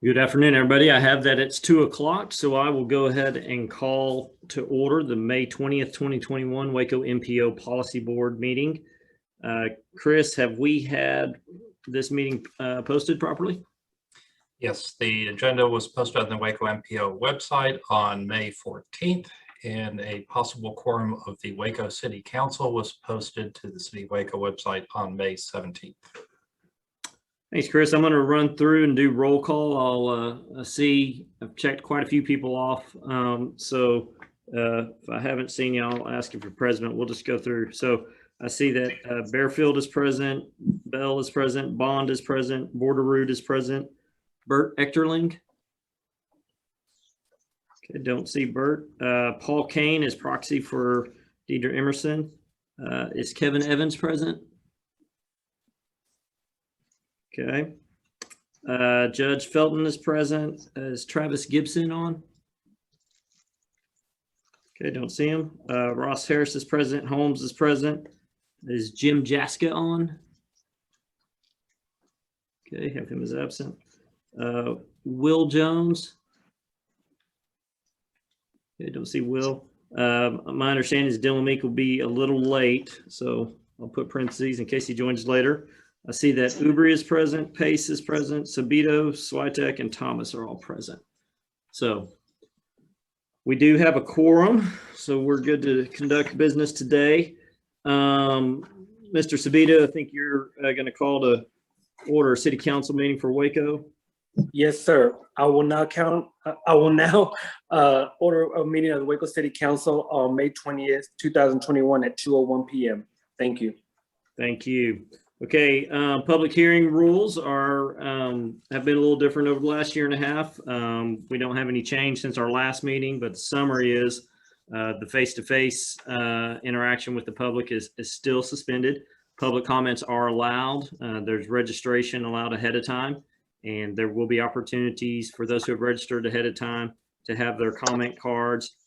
Good afternoon, everybody. I have that it's 2 o'clock, so I will go ahead and call to order the May 20th, 2021 Waco MPO Policy Board meeting. Chris, have we had this meeting posted properly? Yes, the agenda was posted on the Waco MPO website on May 14th, and a possible quorum of the Waco City Council was posted to the City of Waco website on May 17th. Thanks, Chris. I'm going to run through and do roll call. I'll see I've checked quite a few people off. So if I haven't seen you, I'll ask you for president. We'll just go through. So I see that Bearfield is present, Bell is present, Bond is present, Borderoot is present, Bert Echterling. Okay, don't see Bert. Paul Kane is proxy for Deidre Emerson. Is Kevin Evans present? Okay. Judge Felton is present. Is Travis Gibson on? Okay, don't see him. Ross Harris is present. Holmes is present. Is Jim Jaska on? Okay, have him as absent. Will Jones. Okay, don't see Will. My understanding is Dylan Meek will be a little late, so I'll put parentheses in case he joins later. I see that Ubri is present, Pace is present, Sabito, Switek, and Thomas are all present. So we do have a quorum, so we're good to conduct business today. Mr. Sabito, I think you're going to call to order a city council meeting for Waco. Yes, sir. I will now order a meeting of the Waco City Council on May 20th, 2021 at 2:01 p.m. Thank you. Thank you. Okay, public hearing rules are have been a little different over the last year and a half. We don't have any change since our last meeting, but the summary is the face-to-face interaction with the public is still suspended. Public comments are allowed. There's registration allowed ahead of time, and there will be opportunities for those who have registered ahead of time to have their comment cards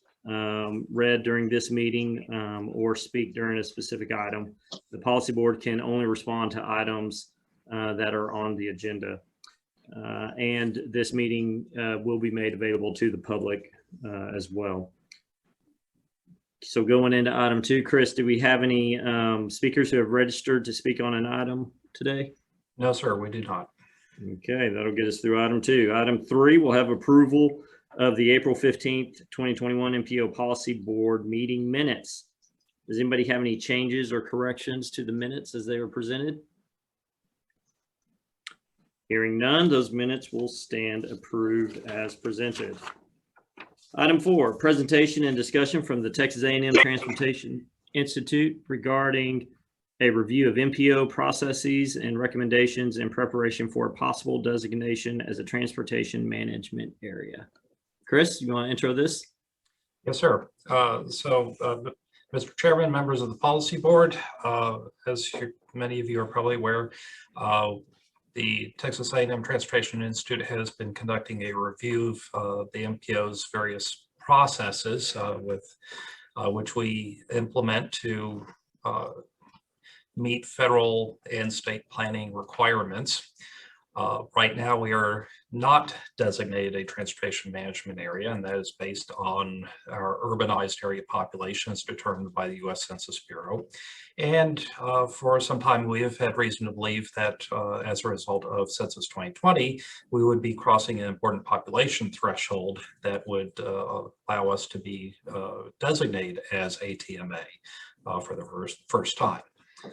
read during this meeting or speak during a specific item. The policy board can only respond to items that are on the agenda. And this meeting will be made available to the public as well. So going into item 2, Chris, do we have any speakers who have registered to speak on an item today? No, sir, we do not. Okay, that'll get us through item 2. Item 3, we'll have approval of the April 15th, 2021 MPO Policy Board meeting minutes. Does anybody have any changes or corrections to the minutes as they were presented? Hearing none, those minutes will stand approved as presented. Item 4, presentation and discussion from the Texas A&M Transportation Institute regarding a review of MPO processes and recommendations in preparation for a possible designation as a transportation management area. Chris, you want to intro this? Yes, sir. Mr. Chairman, members of the policy board, as many of you are probably aware, the Texas A&M Transportation Institute has been conducting a review of the MPO's various processes which we implement to meet federal and state planning requirements. Right now, we are not designated a transportation management area, and that is based on our urbanized area population as determined by the U.S. Census Bureau. And for some time, we have had reason to believe that as a result of Census 2020, we would be crossing an important population threshold that would allow us to be designated as ATMA for the first time.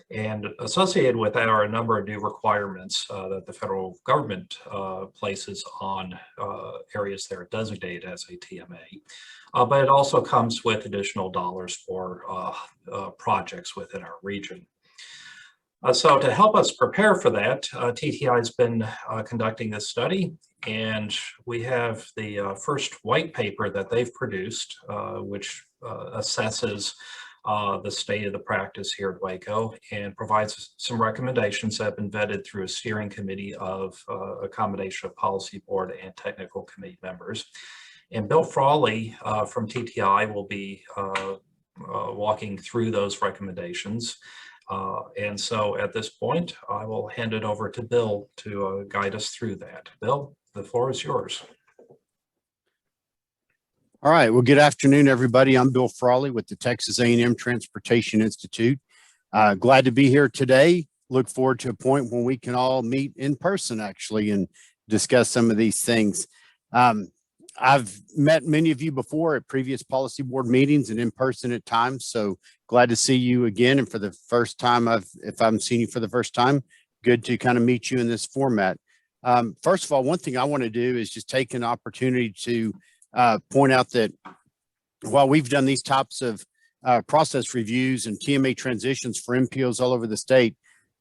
And associated with that are a number of new requirements that the federal government places on areas that are designated as ATMA. But it also comes with additional dollars for projects within our region. So to help us prepare for that, TTI has been conducting this study, and we have the first white paper that they've produced, which assesses the state of the practice here at Waco and provides some recommendations that have been vetted through a steering committee of a combination of policy board and technical committee members. And Bill Frawley from TTI will be walking through those recommendations. And so at this point, I will hand it over to Bill to guide us through that. Bill, The floor is yours. All right. Well, good afternoon, everybody. I'm Bill Frawley with the Texas A&M Transportation Institute. Glad to be here today. Look forward to a point when we can all meet in person, actually, and discuss some of these things. I've met many of you before at previous policy board meetings and in person at times. So glad to see you again. And for the first time, if I'm seeing you for the first time, good to kind of meet you in this format. First of all, one thing I want to do is just take an opportunity to point out that while we've done these types of process reviews and TMA transitions for MPOs all over the state,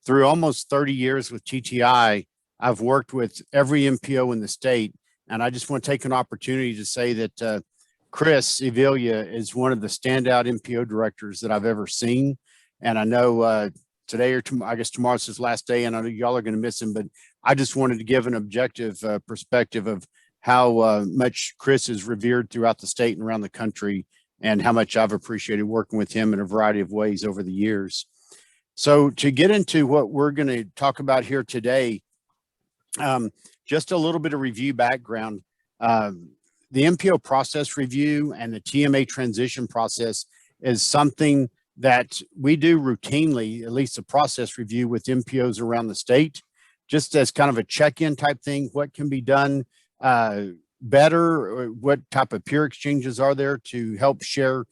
through almost 30 years with TTI, I've worked with every MPO in the state. And I just want to take an opportunity to say that Chris Evilia is one of the standout MPO directors that I've ever seen. And I know today or tomorrow, I guess tomorrow's his last day, and I know y'all are going to miss him, but I just wanted to give an objective perspective of how much Chris is revered throughout the state and around the country, and how much I've appreciated working with him in a variety of ways over the years. So to get into what we're going to talk about here today, just a little bit of review background. The MPO process review and the TMA transition process is something that we do routinely, at least a process review with MPOs around the state, just as kind of a check-in type thing. What can be done better? Or what type of peer exchanges are there to help share,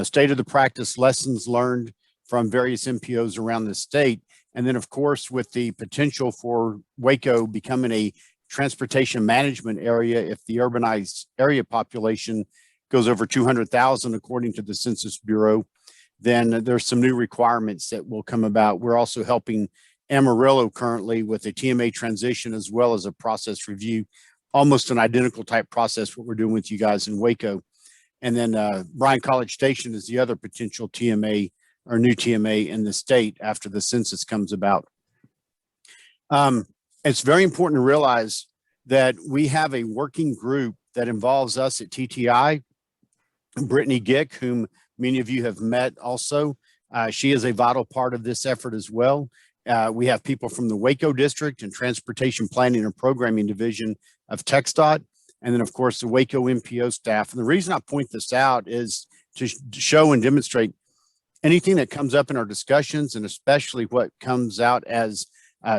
state of the practice, lessons learned from various MPOs around the state. And then, of course, with the potential for Waco becoming a transportation management area, if the urbanized area population goes over 200,000, according to the Census Bureau, then there's some new requirements that will come about. We're also helping Amarillo currently with a TMA transition as well as a process review, almost an identical type process what we're doing with you guys in Waco. And then Bryan College Station is the other potential TMA or new TMA in the state after the census comes about. It's very important to realize that we have a working group that involves us at TTI. Brittany Gick, whom many of you have met also. She is a vital part of this effort as well. We have people from the Waco District and Transportation Planning and Programming Division of TxDOT, and then of course the Waco MPO staff. And the reason I point this out is to show and demonstrate anything that comes up in our discussions, and especially what comes out as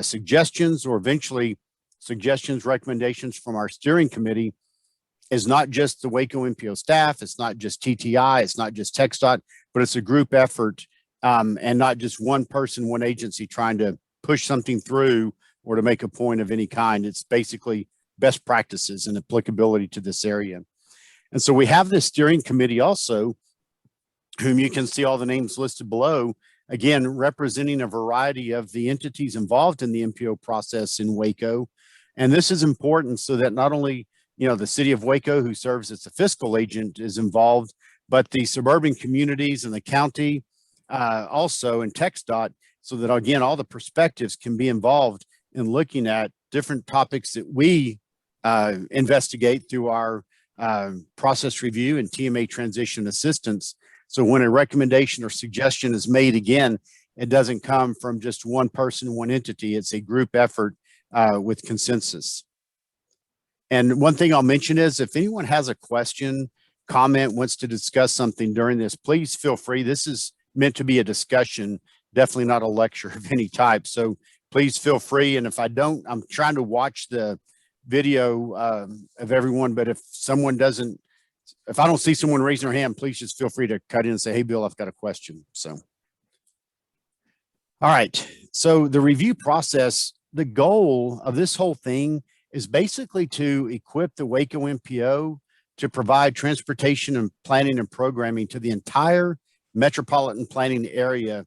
suggestions or eventually suggestions, recommendations from our steering committee, is not just the Waco MPO staff, it's not just TTI, it's not just TxDOT, but it's a group effort, and not just one person, one agency trying to push something through or to make a point of any kind. It's basically best practices and applicability to this area. And so we have this steering committee also, whom you can see all the names listed below, again, representing a variety of the entities involved in the MPO process in Waco. And this is important so that not only, the city of Waco, who serves as a fiscal agent, is involved, but the suburban communities and the county also, and TxDOT, so that again, all the perspectives can be involved in looking at different topics that we investigate through our process review and TMA transition assistance. So when a recommendation or suggestion is made, again, it doesn't come from just one person, one entity. It's a group effort with consensus. And one thing I'll mention is if anyone has a question, comment, wants to discuss something during this, please feel free. This is meant to be a discussion, definitely not a lecture of any type. So please feel free. And if I don't, I'm trying to watch the video of everyone, but if I don't see someone raising their hand, please just feel free to cut in and say, hey, Bill, I've got a question. So, all right. So the review process, the goal of this whole thing is basically to equip the Waco MPO to provide transportation and planning and programming to the entire metropolitan planning area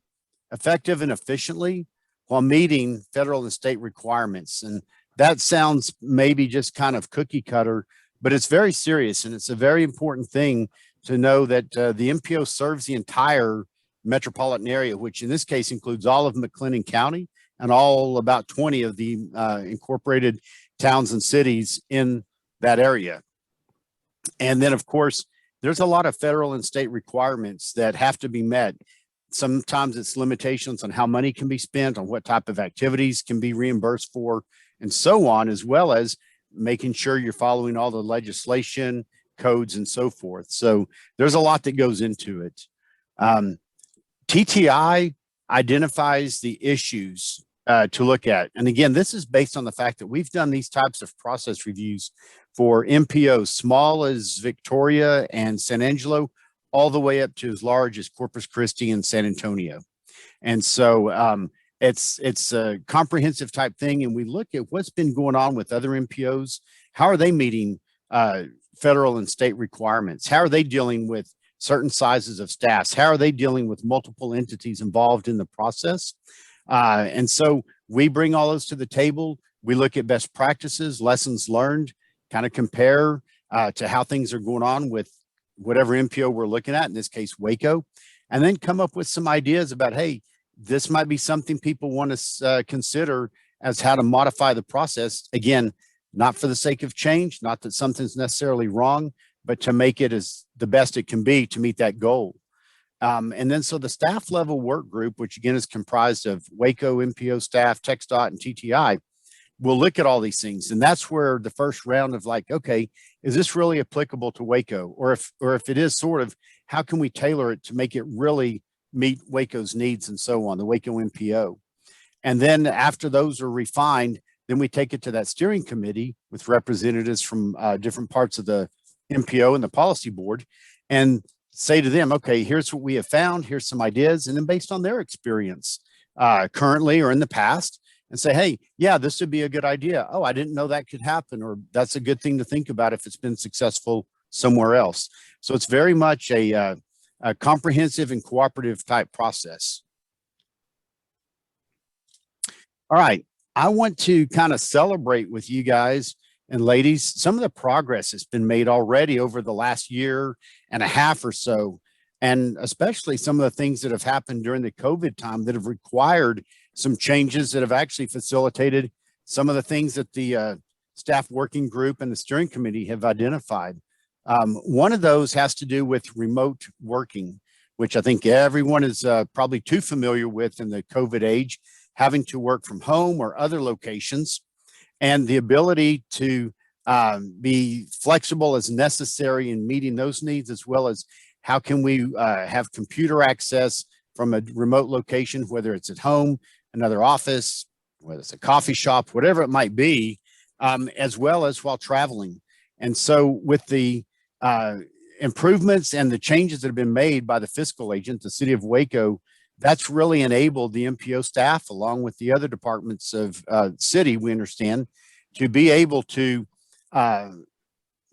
effective and efficiently while meeting federal and state requirements. And that sounds maybe just kind of cookie cutter, but it's very serious. And it's a very important thing to know that the MPO serves the entire metropolitan area, which in this case includes all of McLennan County and all about 20 of the incorporated towns and cities in that area. And then, of course, there's a lot of federal and state requirements that have to be met. Sometimes it's limitations on how money can be spent, on what type of activities can be reimbursed for, and so on, as well as making sure you're following all the legislation, codes, and so forth. So there's a lot that goes into it. TTI identifies the issues to look at. And again, this is based on the fact that we've done these types of process reviews for MPOs, small as Victoria and San Angelo, all the way up to as large as Corpus Christi and San Antonio. And so it's a comprehensive type thing. And we look at what's been going on with other MPOs. How are they meeting federal and state requirements? How are they dealing with certain sizes of staffs? How are they dealing with multiple entities involved in the process? And so we bring all those to the table. We look at best practices, lessons learned, kind of compare to how things are going on with whatever MPO we're looking at, in this case, Waco, and then come up with some ideas about, hey, this might be something people want to consider as how to modify the process. Again, not for the sake of change, not that something's necessarily wrong, but to make it as the best it can be to meet that goal. And then so the staff level work group, which again is comprised of Waco, MPO staff, TxDOT, and TTI, will look at all these things. And that's where the first round of like, okay, is this really applicable to Waco? Or if it is sort of, how can we tailor it to make it really meet Waco's needs and so on, the Waco MPO. And then after those are refined, then we take it to that steering committee with representatives from different parts of the MPO and the policy board and say to them, okay, here's what we have found, here's some ideas. And then based on their experience currently or in the past, and say, hey, yeah, this would be a good idea. Oh, I didn't know that could happen, or that's a good thing to think about if it's been successful somewhere else. So it's very much a comprehensive and cooperative type process. All right, I want to kind of celebrate with you guys and ladies some of the progress that's been made already over the last year and a half or so, and especially some of the things that have happened during the COVID time that have required some changes that have actually facilitated some of the things that the staff working group and the steering committee have identified. One of those has to do with remote working, which I think everyone is probably too familiar with in the COVID age, having to work from home or other locations, and the ability to be flexible as necessary in meeting those needs, as well as how can we have computer access from a remote location, whether it's at home, another office, whether it's a coffee shop, whatever it might be, as well as while traveling. And so with the improvements and the changes that have been made by the fiscal agent, the city of Waco, that's really enabled the MPO staff, along with the other departments of city, we understand, to be able to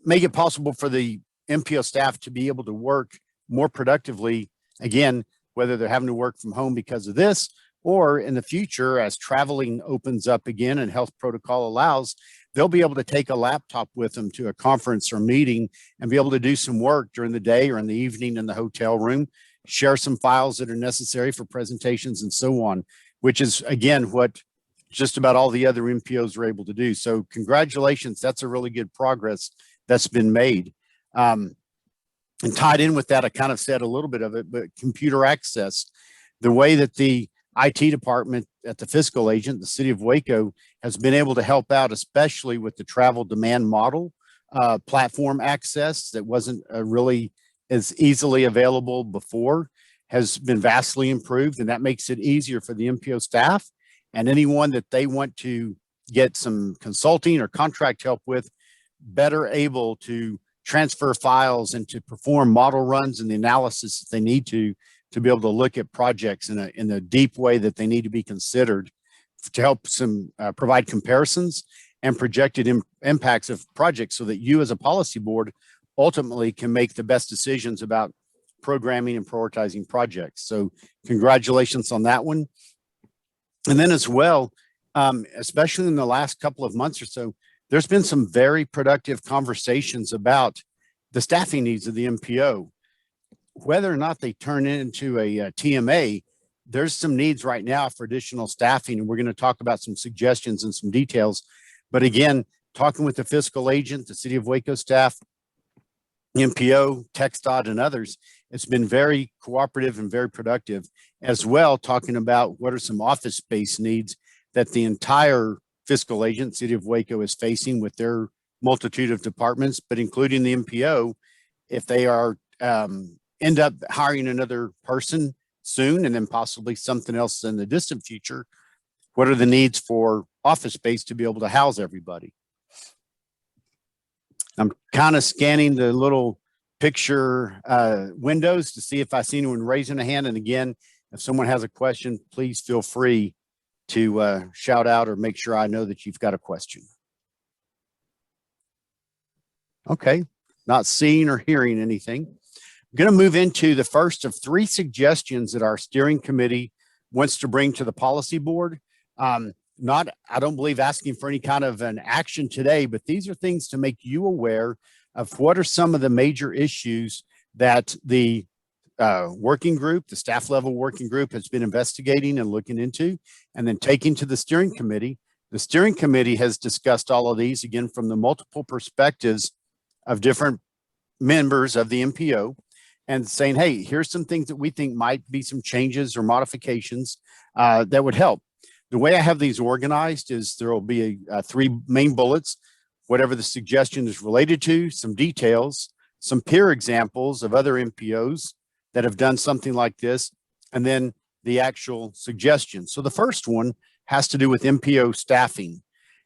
make it possible for the MPO staff to be able to work more productively, again, whether they're having to work from home because of this, or in the future, as traveling opens up again and health protocol allows, they'll be able to take a laptop with them to a conference or meeting and be able to do some work during the day or in the evening in the hotel room, share some files that are necessary for presentations and so on, which is, again, what just about all the other MPOs are able to do. So congratulations, that's a really good progress that's been made. And tied in with that, I kind of said a little bit of it, but computer access, the way that the IT department at the fiscal agent, the city of Waco, has been able to help out, especially with the travel demand model platform access that wasn't really as easily available before, has been vastly improved. And that makes it easier for the MPO staff and anyone that they want to get some consulting or contract help with, better able to transfer files and to perform model runs and the analysis that they need to be able to look at projects in a deep way that they need to be considered to help some provide comparisons and projected impacts of projects, so that you as a policy board ultimately can make the best decisions about programming and prioritizing projects. So congratulations on that one. And then as well, especially in the last couple of months or so, there's been some very productive conversations about the staffing needs of the MPO. Whether or not they turn into a TMA, there's some needs right now for additional staffing, and we're going to talk about some suggestions and some details. But again, talking with the fiscal agent, the city of Waco staff, MPO, TxDOT, and others, it's been very cooperative and very productive, as well talking about what are some office space needs that the entire fiscal agent, City of Waco, is facing with their multitude of departments, but including the MPO, if they are end up hiring another person soon and then possibly something else in the distant future, what are the needs for office space to be able to house everybody? I'm kind of scanning the little picture windows to see if I see anyone raising a hand. And again, if someone has a question, please feel free to shout out or make sure I know that you've got a question. Okay, not seeing or hearing anything. I'm going to move into the first of 3 suggestions that our steering committee wants to bring to the policy board. I don't believe asking for any kind of an action today, but these are things to make you aware of what are some of the major issues that the working group, the staff level working group, has been investigating and looking into, and then taking to the steering committee. The steering committee has discussed all of these, again, from the multiple perspectives of different members of the MPO, and saying, hey, here's some things that we think might be some changes or modifications that would help. The way I have these organized is there will be 3 main bullets, whatever the suggestion is related to, some details, some peer examples of other MPOs that have done something like this, and then the actual suggestion. So the first one has to do with MPO staffing.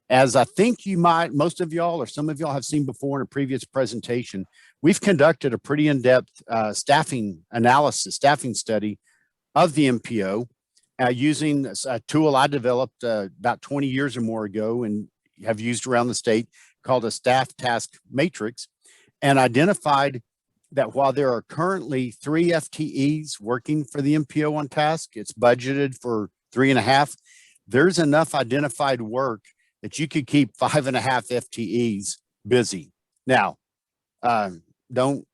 As I think you might, most of y'all or some of y'all have seen before in a previous presentation, we've conducted a pretty in-depth staffing analysis, staffing study of the MPO using a tool I developed about 20 years or more ago and have used around the state called a staff task matrix, and identified that while there are currently 3 FTEs working for the MPO on task, it's budgeted for 3.5. There's enough identified work that you could keep 5.5 FTEs busy. Now, don't,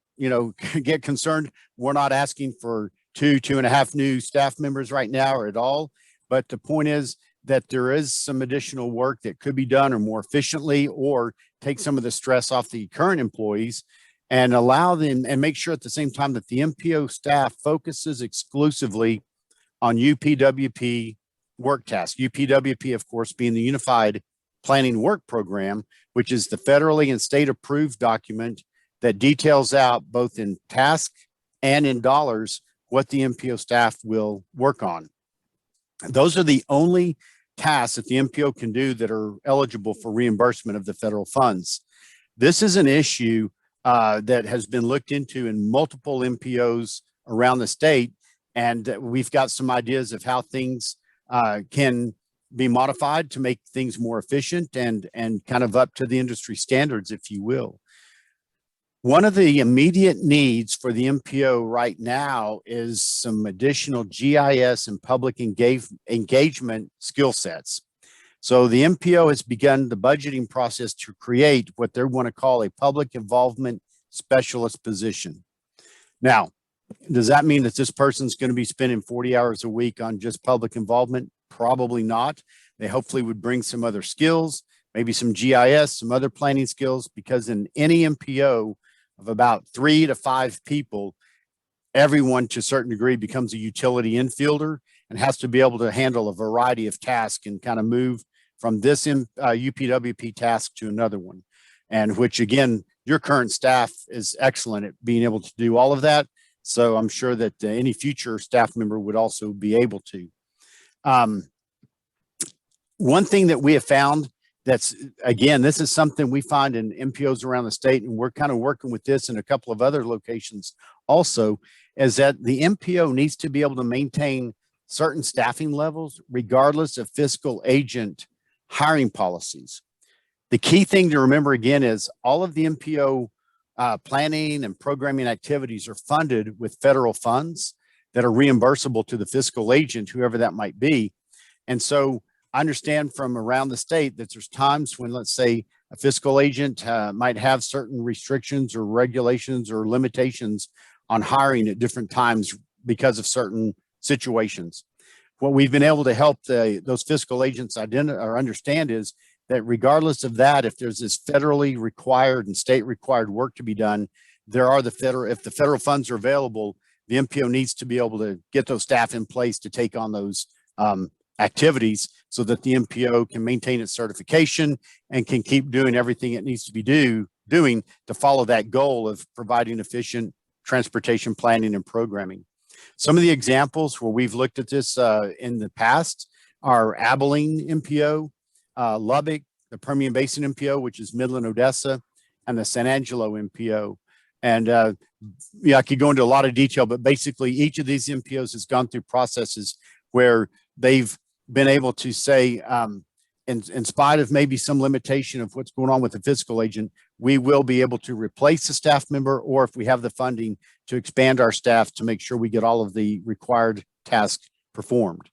get concerned. We're not asking for 2.5 new staff members right now or at all. But the point is that there is some additional work that could be done or more efficiently, or take some of the stress off the current employees and allow them, and make sure at the same time that the MPO staff focuses exclusively on UPWP work tasks. UPWP, of course, being the Unified Planning Work Program, which is the federally and state approved document that details out both in task and in dollars what the MPO staff will work on. Those are the only tasks that the MPO can do that are eligible for reimbursement of the federal funds. This is an issue that has been looked into in multiple MPOs around the state, and we've got some ideas of how things can be modified to make things more efficient and kind of up to the industry standards, if you will. One of the immediate needs for the MPO right now is some additional GIS and public engagement skill sets. So the MPO has begun the budgeting process to create what they want to call a public involvement specialist position. Now, does that mean that this person's going to be spending 40 hours a week on just public involvement? Probably not. They hopefully would bring some other skills, maybe some GIS, some other planning skills, because in any MPO of about 3 to 5 people, everyone to a certain degree becomes a utility infielder and has to be able to handle a variety of tasks and kind of move from this UPWP task to another one. And which, again, your current staff is excellent at being able to do all of that. So I'm sure that any future staff member would also be able to. One thing that we have found that's, again, this is something we find in MPOs around the state, and we're kind of working with this in a couple of other locations also, is that the MPO needs to be able to maintain certain staffing levels regardless of fiscal agent hiring policies. The key thing to remember, again, is all of the MPO planning and programming activities are funded with federal funds that are reimbursable to the fiscal agent, whoever that might be. And so I understand from around the state that there's times when, let's say, a fiscal agent might have certain restrictions or regulations or limitations on hiring at different times because of certain situations. What we've been able to help those fiscal agents identify or understand is that regardless of that, if there's this federally required and state required work to be done, if the federal funds are available, the MPO needs to be able to get those staff in place to take on those activities so that the MPO can maintain its certification and can keep doing everything it needs to be doing to follow that goal of providing efficient transportation planning and programming. Some of the examples where we've looked at this in the past are Abilene MPO, Lubbock, the Permian Basin MPO, which is Midland, Odessa, and the San Angelo MPO. And yeah, I could go into a lot of detail, but basically each of these MPOs has gone through processes where they've been able to say, in spite of maybe some limitation of what's going on with the fiscal agent, we will be able to replace a staff member, or if we have the funding, to expand our staff to make sure we get all of the required tasks performed.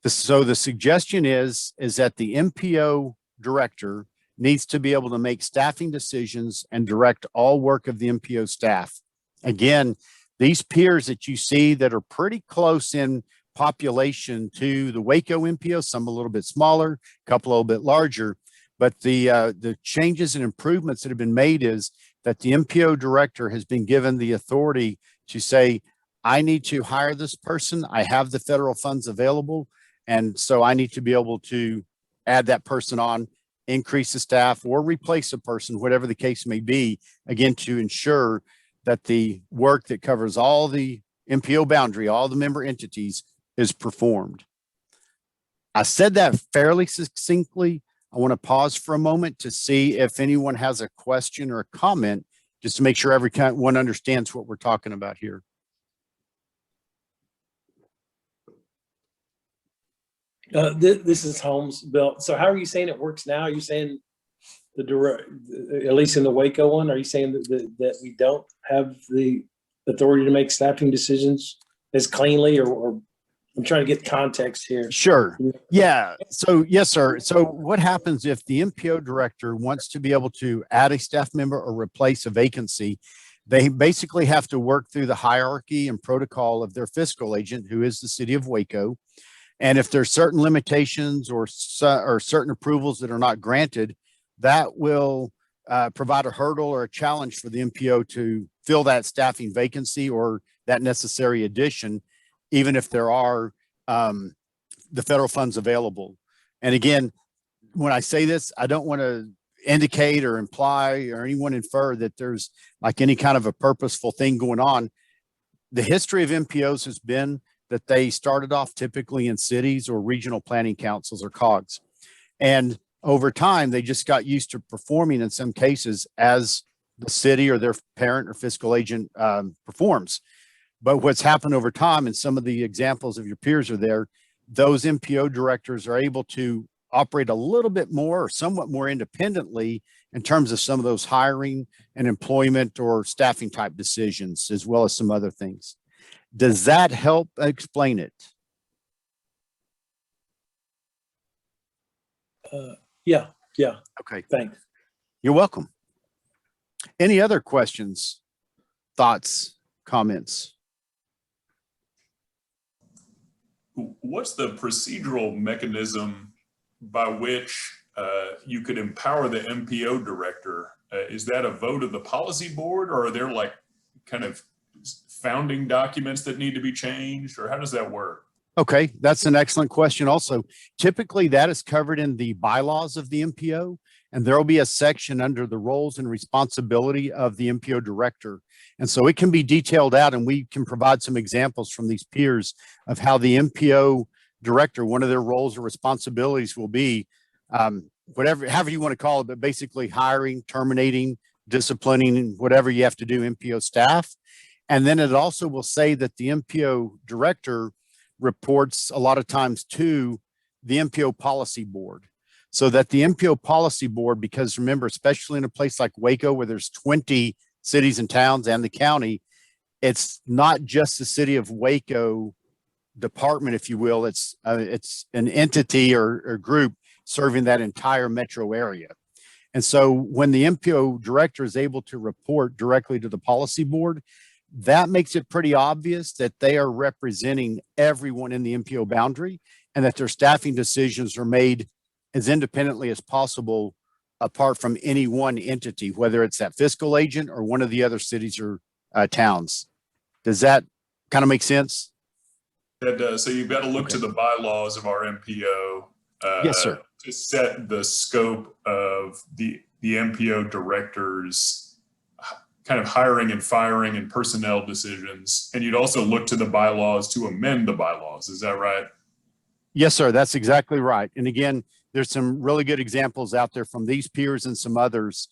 So the suggestion is that the MPO director needs to be able to make staffing decisions and direct all work of the MPO staff. Again, these peers that you see that are pretty close in population to the Waco MPO, some a little bit smaller, a couple a little bit larger, but the changes and improvements that have been made is that the MPO director has been given the authority to say, I need to hire this person. I have the federal funds available. And so I need to be able to add that person on, increase the staff, or replace a person, whatever the case may be, again, to ensure that the work that covers all the MPO boundary, all the member entities, is performed. I said that fairly succinctly. I want to pause for a moment to see if anyone has a question or a comment, just to make sure everyone understands what we're talking about here. This is Holmes, Bill. So how are you saying it works now? Are you saying the direct, at least in the Waco one, are you saying that we don't have the authority to make staffing decisions as cleanly, or I'm trying to get context here. Sure. Yeah. So yes, sir. So what happens if the MPO director wants to be able to add a staff member or replace a vacancy? They basically have to work through the hierarchy and protocol of their fiscal agent, who is the city of Waco. And if there's certain limitations or certain approvals that are not granted, that will provide a hurdle or a challenge for the MPO to fill that staffing vacancy or that necessary addition, even if there are the federal funds available. And again, when I say this, I don't want to indicate or imply or anyone infer that there's like any kind of a purposeful thing going on. The history of MPOs has been that they started off typically in cities or regional planning councils or COGs. And over time, they just got used to performing in some cases as the city or their parent or fiscal agent performs. But what's happened over time, and some of the examples of your peers are there, those MPO directors are able to operate a little bit more or somewhat more independently in terms of some of those hiring and employment or staffing type decisions, as well as some other things. Does that help explain it? Yeah. Okay. Thanks. You're welcome. Any other questions, thoughts, comments? What's the procedural mechanism by which you could empower the MPO director? Is that a vote of the policy board, or are there like kind of founding documents that need to be changed, or how does that work? Okay, that's an excellent question. Also, typically that is covered in the bylaws of the MPO, and there will be a section under the roles and responsibility of the MPO director. And so it can be detailed out, and we can provide some examples from these peers of how the MPO director, one of their roles or responsibilities will be, however you want to call it, but basically hiring, terminating, disciplining, whatever you have to do MPO staff. And then it also will say that the MPO director reports a lot of times to the MPO policy board, so that the MPO policy board, because remember, especially in a place like Waco, where there's 20 cities and towns and the county, it's not just the city of Waco department, if you will, it's an entity or group serving that entire metro area. And so when the MPO director is able to report directly to the policy board, that makes it pretty obvious that they are representing everyone in the MPO boundary, and that their staffing decisions are made as independently as possible apart from any one entity, whether it's that fiscal agent or one of the other cities or towns. Does that kind of make sense? So you've got to look to the bylaws of our MPO. Yes, sir. To set the scope of the MPO director's kind of hiring and firing and personnel decisions. And you'd also look to the bylaws to amend the bylaws. Is that right? Yes, sir. That's exactly right. And again, there's some really good examples out there from these peers and some others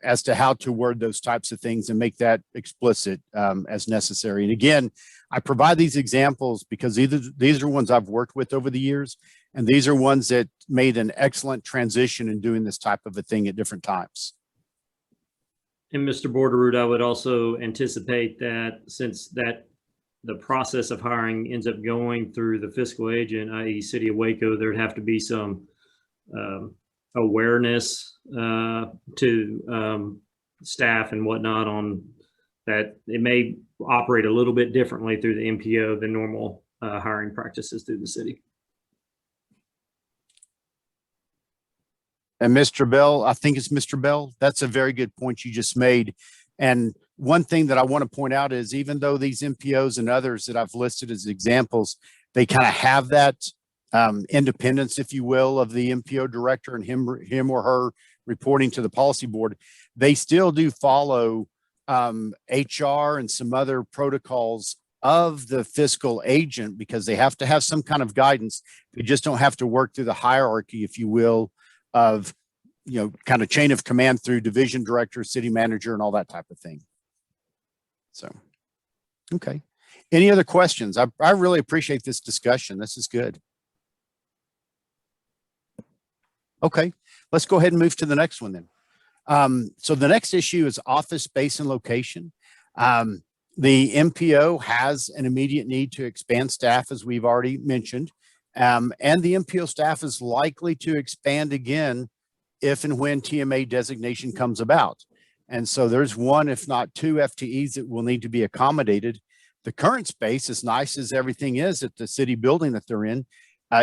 as to how to word those types of things and make that explicit as necessary. And again, I provide these examples because these are ones I've worked with over the years, and these are ones that made an excellent transition in doing this type of a thing at different times. And Mr. Borderoot, I would also anticipate that since the process of hiring ends up going through the fiscal agent, i.e. City of Waco, there'd have to be some awareness to staff and whatnot on that. It may operate a little bit differently through the MPO than normal hiring practices through the city. And Mr. Bell, I think it's Mr. Bell. That's a very good point you just made. And one thing that I want to point out is even though these MPOs and others that I've listed as examples, they kind of have that independence, if you will, of the MPO director and him or her reporting to the policy board, they still do follow HR and some other protocols of the fiscal agent because they have to have some kind of guidance. They just don't have to work through the hierarchy, if you will, of, kind of chain of command through division director, city manager, and all that type of thing. So, okay. Any other questions? I really appreciate this discussion. This is good. Okay, let's go ahead and move to the next one then. So the next issue is office space and location. The MPO has an immediate need to expand staff, as we've already mentioned. And the MPO staff is likely to expand again if and when TMA designation comes about. And so there's one, if not two FTEs that will need to be accommodated. The current space, as nice as everything is at the city building that they're in,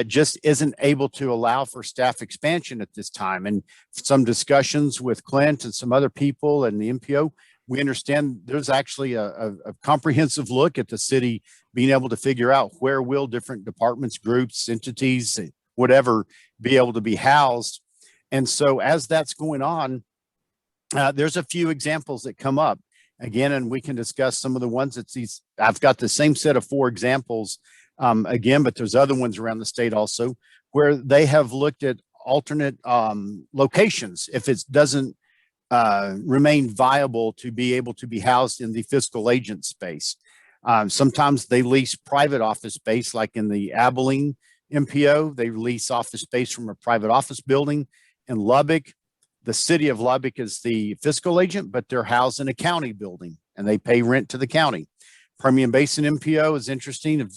just isn't able to allow for staff expansion at this time. And some discussions with Clint and some other people and the MPO, we understand there's actually a comprehensive look at the city being able to figure out where will different departments, groups, entities, whatever, be able to be housed. And so as that's going on, there's a few examples that come up again, and we can discuss some of the ones that I've got the same set of 4 examples again, but there's other ones around the state also where they have looked at alternate locations if it doesn't remain viable to be able to be housed in the fiscal agent space. Sometimes they lease private office space, like in the Abilene MPO, they lease office space from a private office building. In Lubbock, the city of Lubbock is the fiscal agent, but they're housed in a county building and they pay rent to the county. Permian Basin MPO is interesting. If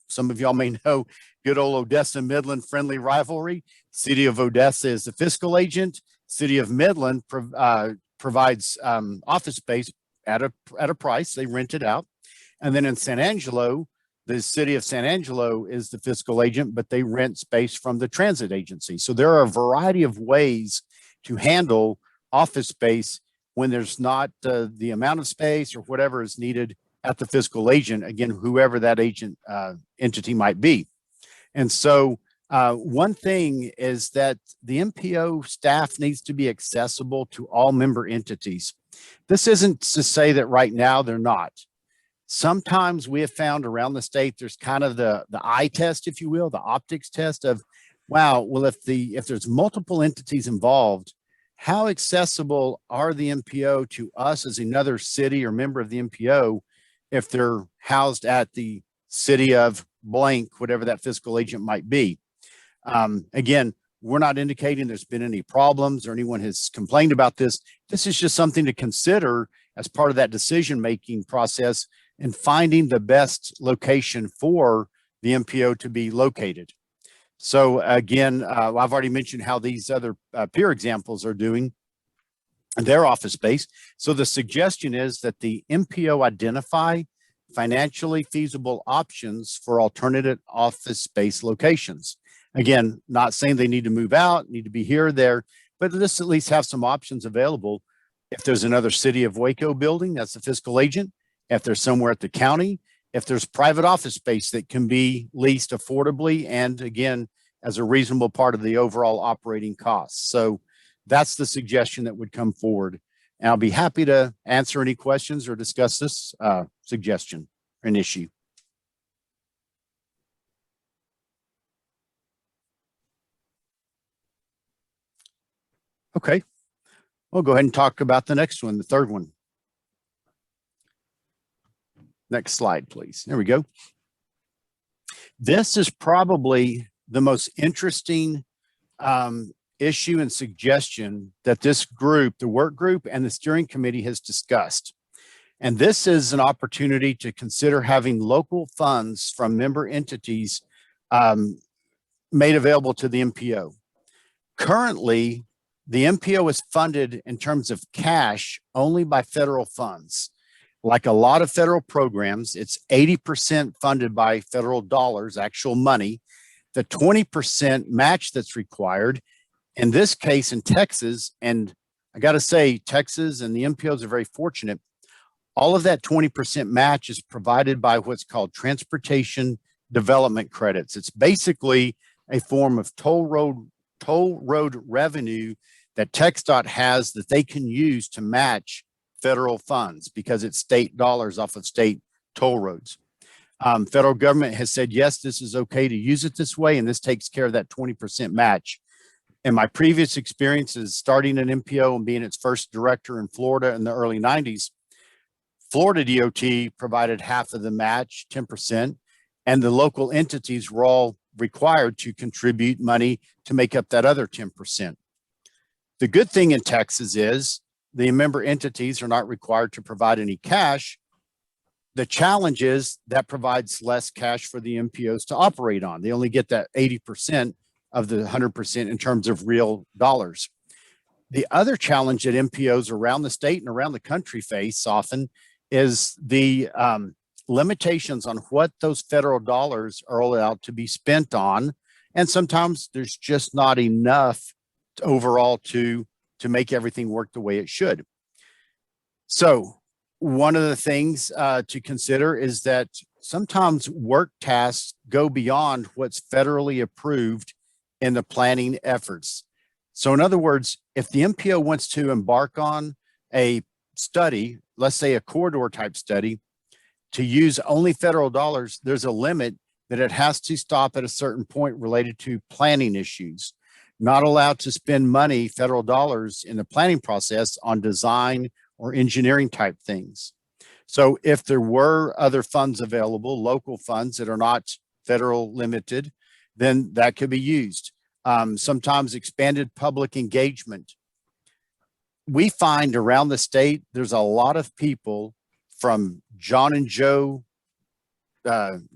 some of y'all may know, good old Odessa Midland friendly rivalry. City of Odessa is the fiscal agent. City of Midland provides office space at a price. They rent it out. And then in San Angelo, the city of San Angelo is the fiscal agent, but they rent space from the transit agency. So there are a variety of ways to handle office space when there's not the amount of space or whatever is needed at the fiscal agent, again, whoever that agent entity might be. And so one thing is that the MPO staff needs to be accessible to all member entities. This isn't to say that right now they're not. Sometimes we have found around the state, there's kind of the eye test, if you will, the optics test of, wow, well, if there's multiple entities involved, how accessible are the MPO to us as another city or member of the MPO if they're housed at the city of blank, whatever that fiscal agent might be? Again, we're not indicating there's been any problems or anyone has complained about this. This is just something to consider as part of that decision-making process and finding the best location for the MPO to be located. So again, I've already mentioned how these other peer examples are doing their office space. So the suggestion is that the MPO identify financially feasible options for alternative office space locations. Again, not saying they need to move out, need to be here or there, but let's at least have some options available. If there's another City of Waco building, that's the fiscal agent. If there's somewhere at the county, if there's private office space that can be leased affordably and again, as a reasonable part of the overall operating costs. So that's the suggestion that would come forward. And I'll be happy to answer any questions or discuss this suggestion or an issue. Okay, we'll go ahead and talk about the next one, the third one. Next slide, please. There we go. This is probably the most interesting issue and suggestion that this group, the work group and the steering committee has discussed. And this is an opportunity to consider having local funds from member entities made available to the MPO. Currently, the MPO is funded in terms of cash only by federal funds. Like a lot of federal programs, it's 80% funded by federal dollars, actual money. The 20% match that's required, in this case in Texas, and I got to say, Texas and the MPOs are very fortunate. All of that 20% match is provided by what's called transportation development credits. It's basically a form of toll road revenue that TxDOT has that they can use to match federal funds because it's state dollars off of state toll roads. Federal government has said, yes, this is okay to use it this way, and this takes care of that 20% match. In my previous experiences, starting an MPO and being its first director in Florida in the early 90s, Florida DOT provided half of the match, 10%, and the local entities were all required to contribute money to make up that other 10%. The good thing in Texas is the member entities are not required to provide any cash. The challenge is that provides less cash for the MPOs to operate on. They only get that 80% of the 100% in terms of real dollars. The other challenge that MPOs around the state and around the country face often is the limitations on what those federal dollars are allowed to be spent on. And sometimes there's just not enough overall to make everything work the way it should. So one of the things to consider is that sometimes work tasks go beyond what's federally approved in the planning efforts. So in other words, if the MPO wants to embark on a study, let's say a corridor type study, to use only federal dollars, there's a limit that it has to stop at a certain point related to planning issues. Not allowed to spend money, federal dollars, in the planning process on design or engineering type things. So if there were other funds available, local funds that are not federal limited, then that could be used. Sometimes expanded public engagement. We find around the state, there's a lot of people from John and Joe,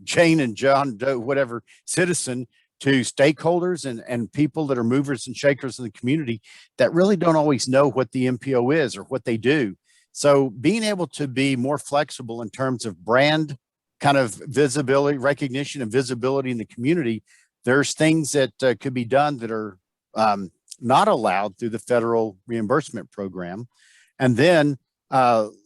Jane and John Doe, whatever, citizen, to stakeholders and people that are movers and shakers in the community that really don't always know what the MPO is or what they do. So being able to be more flexible in terms of brand kind of visibility, recognition and visibility in the community, there's things that could be done that are not allowed through the federal reimbursement program. And then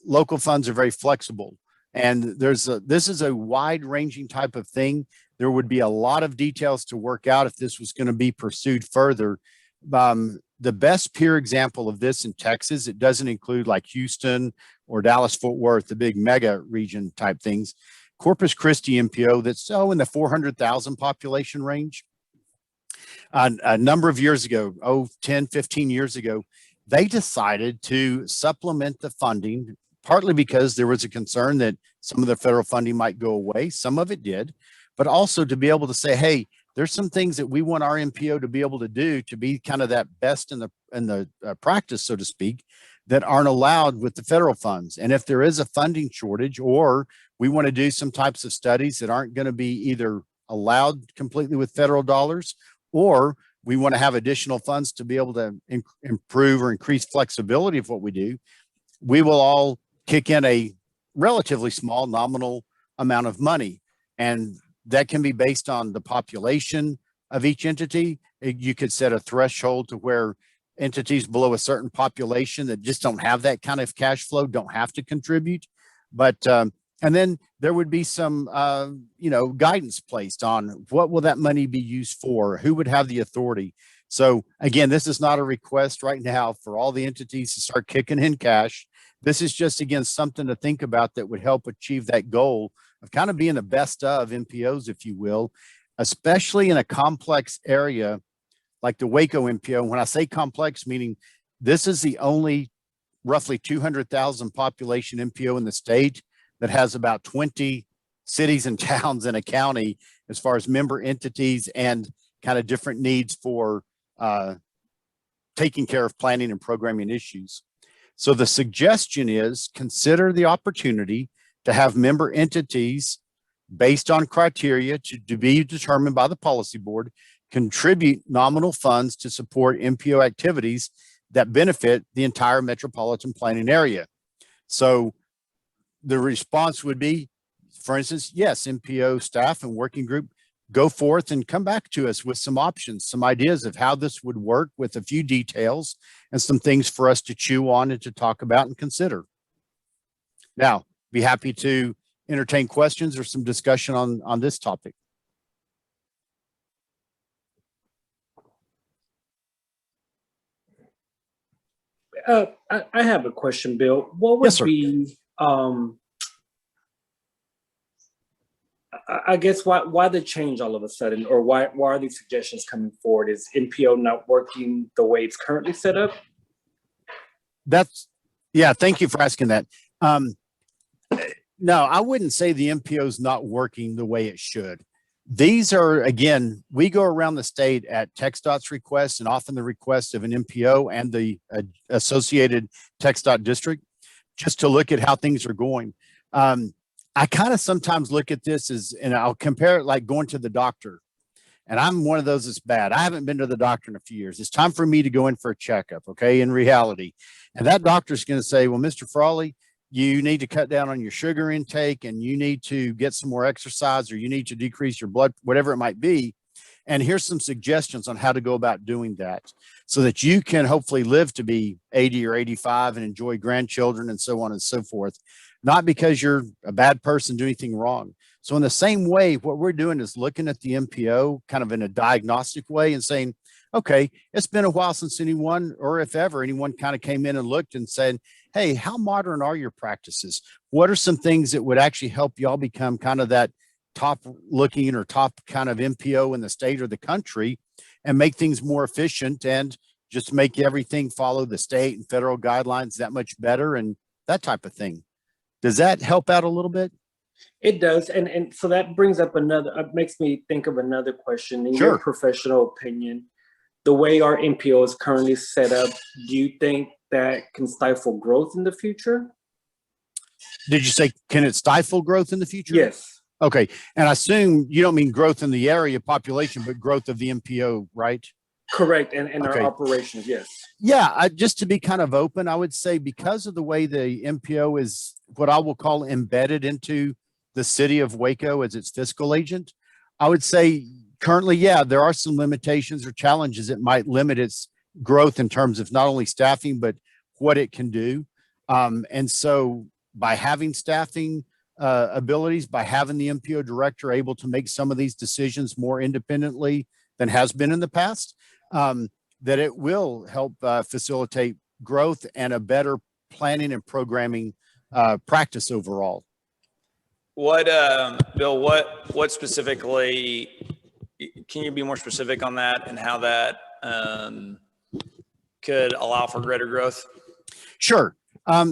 local funds are very flexible. And this is a wide ranging type of thing. There would be a lot of details to work out if this was going to be pursued further. The best peer example of this in Texas, it doesn't include like Houston or Dallas-Fort Worth, the big mega region type things. Corpus Christi MPO that's in the 400,000 population range. A number of years ago, 10, 15 years ago, they decided to supplement the funding, partly because there was a concern that some of the federal funding might go away. Some of it did, but also to be able to say, hey, there's some things that we want our MPO to be able to do to be kind of that best in the practice, so to speak, that aren't allowed with the federal funds. And if there is a funding shortage, or we want to do some types of studies that aren't going to be either allowed completely with federal dollars, or we want to have additional funds to be able to improve or increase flexibility of what we do, we will all kick in a relatively small nominal amount of money. And that can be based on the population of each entity. You could set a threshold to where entities below a certain population that just don't have that kind of cash flow don't have to contribute. But And then there would be some, guidance placed on what will that money be used for? Who would have the authority? So again, this is not a request right now for all the entities to start kicking in cash. This is just, again, something to think about that would help achieve that goal of kind of being the best of MPOs, if you will, especially in a complex area like the Waco MPO. When I say complex, meaning this is the only roughly 200,000 population MPO in the state that has about 20 cities and towns in a county as far as member entities and kind of different needs for taking care of planning and programming issues. So the suggestion is consider the opportunity to have member entities based on criteria to be determined by the policy board, contribute nominal funds to support MPO activities that benefit the entire metropolitan planning area. So the response would be, for instance, yes, MPO staff and working group, go forth and come back to us with some options, some ideas of how this would work with a few details and some things for us to chew on and to talk about and consider. Now, be happy to entertain questions or some discussion on this topic. I have a question, Bill. What would Yes, sir. be, I guess why the change all of a sudden, or why are these suggestions coming forward? Is MPO not working the way it's currently set up? Yeah, thank you for asking that. No, I wouldn't say the MPO is not working the way it should. These are, again, we go around the state at TxDOT's request and often the request of an MPO and the associated TxDOT district just to look at how things are going. I kind of sometimes look at this as, and I'll compare it like going to the doctor. And I'm one of those that's bad. I haven't been to the doctor in a few years. It's time for me to go in for a checkup, okay, in reality. And that doctor's going to say, well, Mr. Frawley, you need to cut down on your sugar intake and you need to get some more exercise or you need to decrease your blood, whatever it might be. And here's some suggestions on how to go about doing that so that you can hopefully live to be 80 or 85 and enjoy grandchildren and so on and so forth. Not because you're a bad person doing anything wrong. So in the same way, what we're doing is looking at the MPO kind of in a diagnostic way and saying, okay, it's been a while since anyone, or if ever anyone kind of came in and looked and said, hey, how modern are your practices? What are some things that would actually help y'all become kind of that top looking or top kind of MPO in the state or the country and make things more efficient and just make everything follow the state and federal guidelines that much better and that type of thing. Does that help out a little bit? It does. And so that brings up makes me think of another question. In Sure. your professional opinion, the way our MPO is currently set up, do you think that can stifle growth in the future? Did you say, can it stifle growth in the future? Yes. Okay. And I assume you don't mean growth in the area population, but growth of the MPO, right? Correct. And Okay. our operations, yes. Yeah, just to be kind of open, I would say because of the way the MPO is what I will call embedded into the city of Waco as its fiscal agent, I would say currently, yeah, there are some limitations or challenges that might limit its growth in terms of not only staffing, but what it can do. And so by having staffing abilities, by having the MPO director able to make some of these decisions more independently than has been in the past, that it will help facilitate growth and a better planning and programming practice overall. What, Bill, what specifically, can you be more specific on that and how that could allow for greater growth? Sure.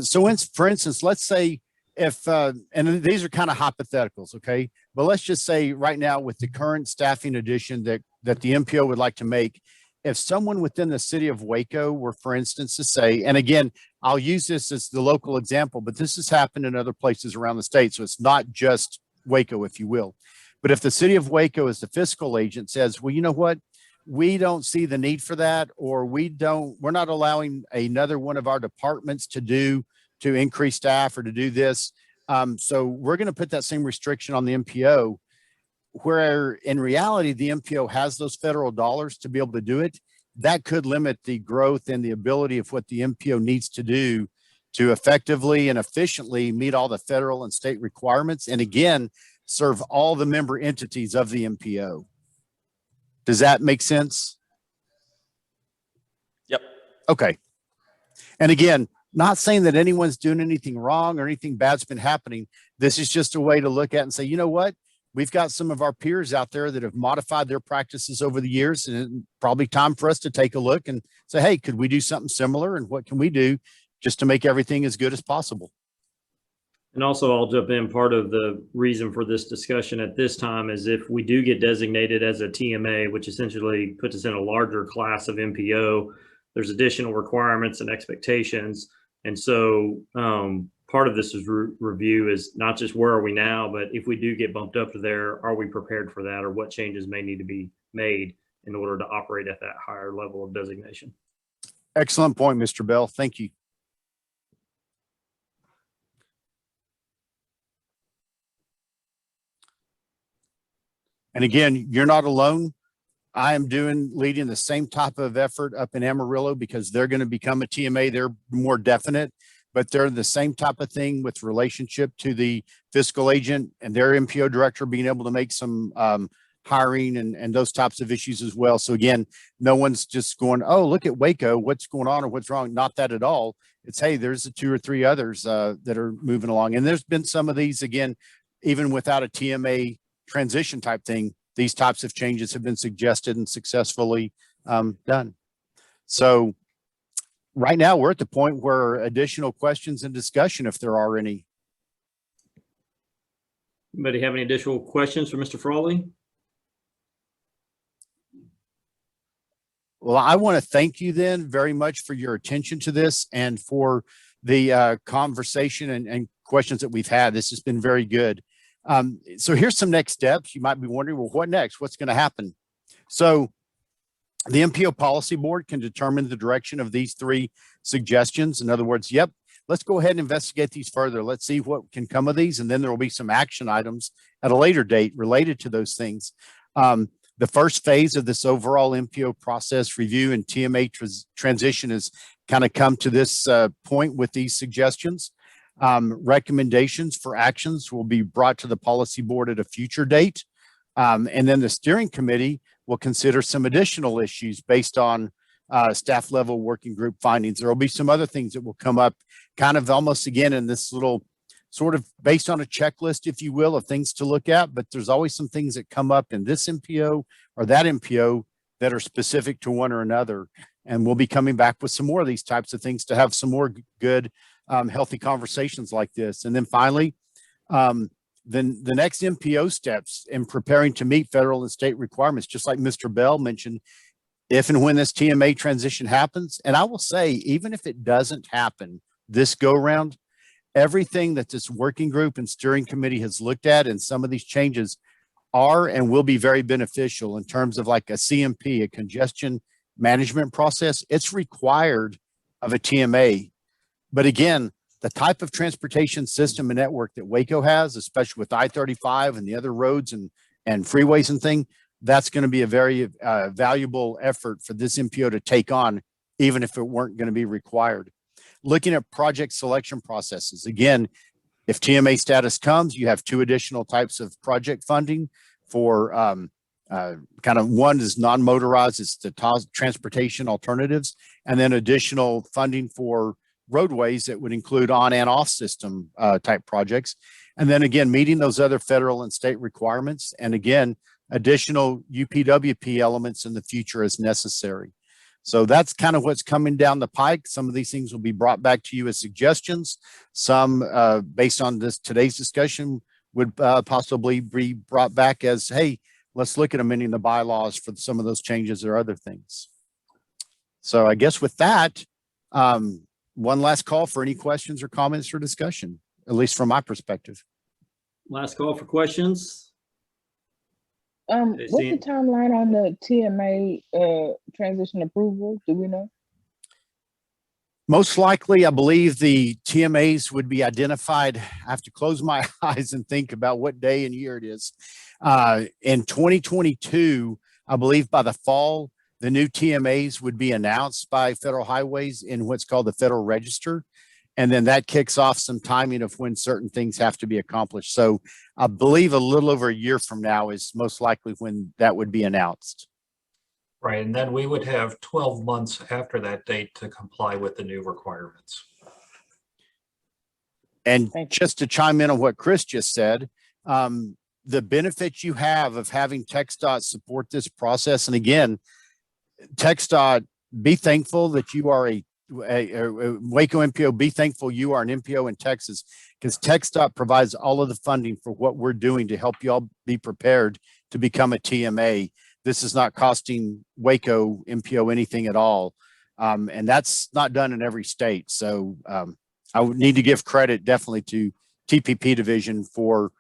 So for instance, let's say if, and these are kind of hypotheticals, okay? But let's just say right now with the current staffing addition that the MPO would like to make, if someone within the city of Waco were, for instance, to say, and again, I'll use this as the local example, but this has happened in other places around the state. So it's not just Waco, if you will. But if the city of Waco as the fiscal agent says, well, you know what? We don't see the need for that, or we're not allowing another one of our departments to increase staff or to do this. So we're going to put that same restriction on the MPO, where in reality, the MPO has those federal dollars to be able to do it. That could limit the growth and the ability of what the MPO needs to do to effectively and efficiently meet all the federal and state requirements. And again, serve all the member entities of the MPO. Does that make sense? Yep. Okay. And again, not saying that anyone's doing anything wrong or anything bad's been happening. This is just a way to look at and say, you know what? We've got some of our peers out there that have modified their practices over the years, and it's probably time for us to take a look and say, hey, could we do something similar? And what can we do just to make everything as good as possible? And also, I'll jump in. Part of the reason for this discussion at this time is if we do get designated as a TMA, which essentially puts us in a larger class of MPO, there's additional requirements and expectations. And so part of this is review is not just where are we now, but if we do get bumped up to there, are we prepared for that, or what changes may need to be made in order to operate at that higher level of designation? Excellent point, Mr. Bell. Thank you. And again, you're not alone. I am leading the same type of effort up in Amarillo because they're going to become a TMA. They're more definite, but they're the same type of thing with relationship to the fiscal agent and their MPO director being able to make some hiring and those types of issues as well. So again, no one's just going, oh, look at Waco, what's going on or what's wrong? Not that at all. It's, hey, there's the 2 or 3 others that are moving along. And there's been some of these, again, even without a TMA transition type thing, these types of changes have been suggested and successfully done. So right now we're at the point where additional questions and discussion, if there are any. Anybody have any additional questions for Mr. Frawley? Well, I want to thank you then very much for your attention to this and for the conversation and questions that we've had. This has been very good. So here's some next steps. You might be wondering, well, what next? What's going to happen? So the MPO policy board can determine the direction of these 3 suggestions. In other words, yep, let's go ahead and investigate these further. Let's see what can come of these. And then there will be some action items at a later date related to those things. The first phase of this overall MPO process review and TMA transition has kind of come to this point with these suggestions. Recommendations for actions will be brought to the policy board at a future date. And then the steering committee will consider some additional issues based on staff level working group findings. There will be some other things that will come up kind of almost again in this little sort of based on a checklist, if you will, of things to look at. But there's always some things that come up in this MPO or that MPO that are specific to one or another. And we'll be coming back with some more of these types of things to have some more good healthy conversations like this. And then finally, then the next MPO steps in preparing to meet federal and state requirements, just like Mr. Bell mentioned, if and when this TMA transition happens. And I will say, even if it doesn't happen this go round, everything that this working group and steering committee has looked at and some of these changes are and will be very beneficial in terms of like a CMP, a congestion management process. It's required of a TMA. But again, the type of transportation system and network that Waco has, especially with I-35 and the other roads and freeways and thing, that's going to be a very valuable effort for this MPO to take on, even if it weren't going to be required. Looking at project selection processes. Again, if TMA status comes, you have 2 additional types of project funding for kind of one is non-motorized, it's the transportation alternatives, and then additional funding for roadways that would include on and off system type projects. And then again, meeting those other federal and state requirements. And again, additional UPWP elements in the future as necessary. So that's kind of what's coming down the pike. Some of these things will be brought back to you as suggestions. Some based on today's discussion would possibly be brought back as, hey, let's look at amending the bylaws for some of those changes or other things. So I guess with that, one last call for any questions or comments or discussion, at least from my perspective. Last call for questions. What's the timeline on the TMA transition approval? Do we know? Most likely, I believe the TMAs would be identified. I have to close my eyes and think about what day and year it is. In 2022, I believe by the fall, the new TMAs would be announced by Federal Highways in what's called the Federal Register. And then that kicks off some timing of when certain things have to be accomplished. So I believe a little over a year from now is most likely when that would be announced. Right, and then we would have 12 months after that date to comply with the new requirements. And Thank you. just to chime in on what Chris just said, the benefits you have of having TxDOT support this process. And again, TxDOT, be thankful that you are a Waco MPO, be thankful you are an MPO in Texas, because TxDOT provides all of the funding for what we're doing to help you all be prepared to become a TMA. This is not costing Waco MPO anything at all. And that's not done in every state. So I would need to give credit definitely to TPP division for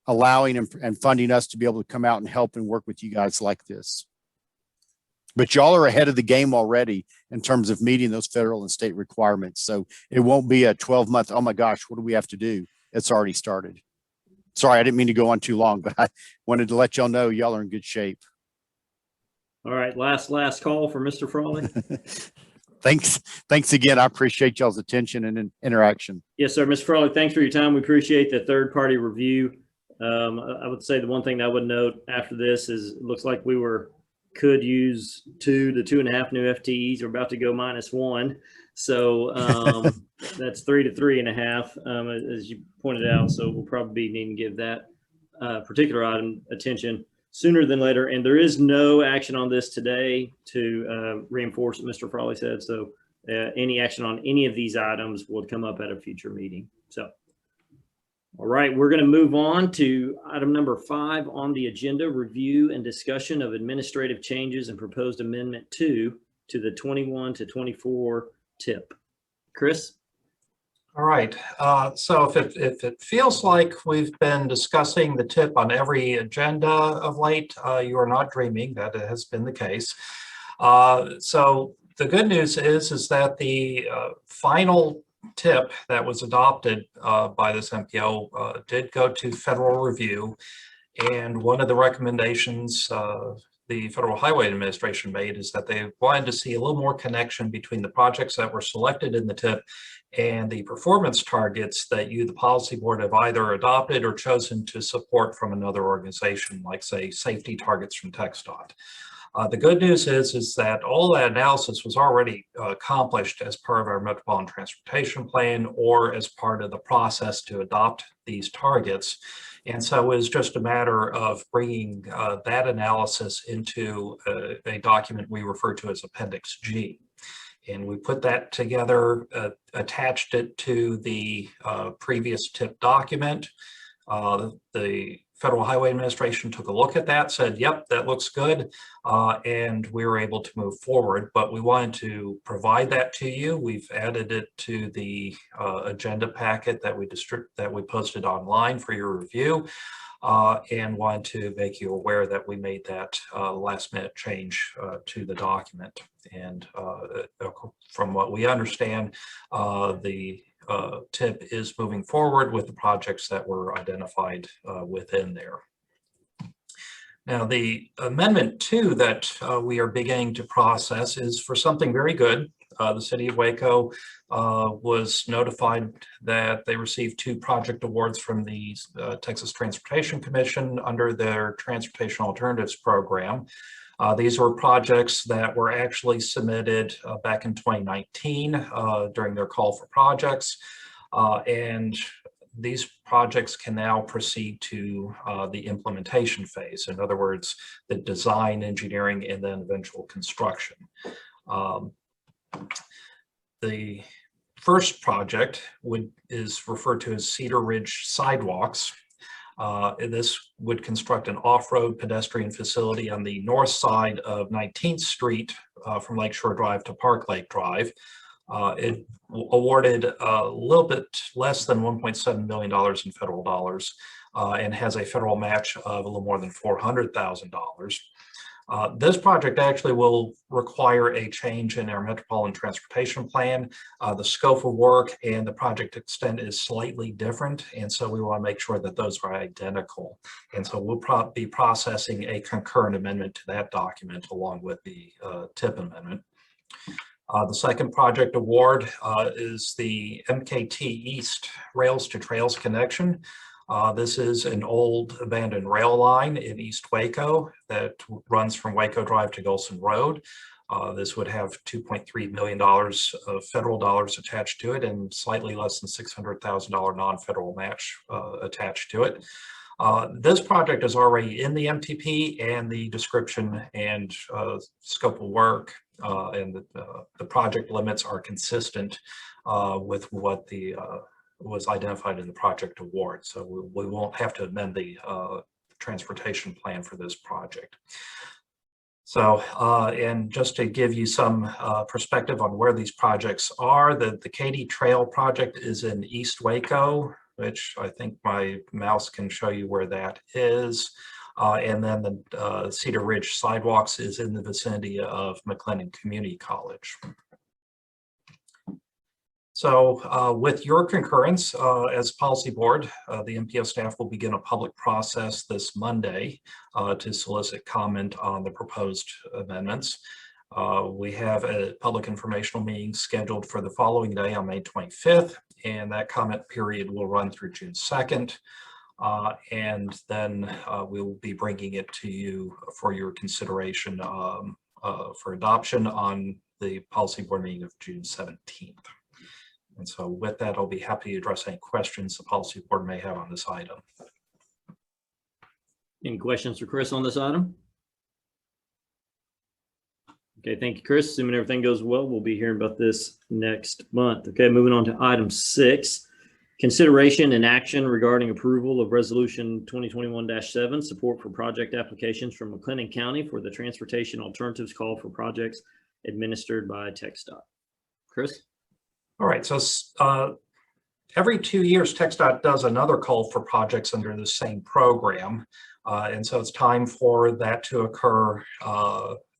allowing and funding us to be able to come out and help and work with you guys like this. But y'all are ahead of the game already in terms of meeting those federal and state requirements. So it won't be a 12-month, oh my gosh, what do we have to do? It's already started. Sorry, I didn't mean to go on too long, but I wanted to let y'all know y'all are in good shape. All right, last call for Mr. Frawley. Thanks again. I appreciate y'all's attention and interaction. Yes, sir. Mr. Frawley, thanks for your time. We appreciate the third-party review. I would say the one thing that I would note after this is it looks like we could use 2 to 2.5 new FTEs. We're about to go -1. So that's 3 to 3.5, as you pointed out. So we'll probably be needing to give that particular item attention sooner than later. And there is no action on this today to reinforce what Mr. Frawley said. So any action on any of these items would come up at a future meeting. So, all right, we're going to move on to item number 5 on the agenda, review and discussion of administrative changes and proposed amendment 2 to the 21 to 24 TIP. Chris? All right, so if it feels like we've been discussing the TIP on every agenda of late, you are not dreaming. That has been the case. So the good news is that the final TIP that was adopted by this MPO did go to federal review. And one of the recommendations the Federal Highway Administration made is that they wanted to see a little more connection between the projects that were selected in the TIP and the performance targets that you, the policy board, have either adopted or chosen to support from another organization, like say safety targets from TxDOT. The good news is that all that analysis was already accomplished as part of our Metropolitan Transportation Plan or as part of the process to adopt these targets. And so it was just a matter of bringing that analysis into a document we refer to as Appendix G. And we put that together, attached it to the previous TIP document. The Federal Highway Administration took a look at that, said, yep, that looks good. And we were able to move forward, but we wanted to provide that to you. We've added it to the agenda packet that we posted online for your review. And wanted to make you aware that we made that last minute change to the document. And from what we understand, the TIP is moving forward with the projects that were identified within there. Now, the Amendment 2 that we are beginning to process is for something very good. The City of Waco was notified that they received 2 project awards from the Texas Transportation Commission under their Transportation Alternatives Program. These were projects that were actually submitted back in 2019 during their call for projects. And these projects can now proceed to the implementation phase. In other words, the design, engineering, and then eventual construction. The first project is referred to as Cedar Ridge Sidewalks. And this would construct an off-road pedestrian facility on the north side of 19th Street from Lakeshore Drive to Park Lake Drive. It awarded a little bit less than $1.7 million in federal dollars and has a federal match of a little more than $400,000. This project actually will require a change in our Metropolitan Transportation Plan. The scope of work and the project extent is slightly different, and so we want to make sure that those are identical. And so we'll be processing a concurrent amendment to that document along with the TIP amendment. The second project award is the MKT East Rails to Trails connection. This is an old abandoned rail line in East Waco that runs from Waco Drive to Golson Road. This would have $2.3 million of federal dollars attached to it and slightly less than $600,000 non-federal match attached to it. This project is already in the MTP, and the description and scope of work and the project limits are consistent with what was identified in the project award. So we won't have to amend the transportation plan for this project. So, and just to give you some perspective on where these projects are, the Katy Trail project is in East Waco, which I think my mouse can show you where that is. And then the Cedar Ridge Sidewalks is in the vicinity of McLennan Community College. So with your concurrence as policy board, the MPO staff will begin a public process this Monday to solicit comment on the proposed amendments. We have a public informational meeting scheduled for the following day on May 25th, and that comment period will run through June 2nd. And then we will be bringing it to you for your consideration for adoption on the policy board meeting of June 17th. And so with that, I'll be happy to address any questions the policy board may have on this item. Any questions for Chris on this item? Okay, thank you, Chris. Assuming everything goes well, we'll be hearing about this next month. Okay, moving on to item 6, consideration and action regarding approval of resolution 2021-7, support for project applications from McLennan County for the Transportation Alternatives Call for Projects administered by TxDOT. Chris? All right, so every 2 years, TxDOT does another call for projects under the same program. And so it's time for that to occur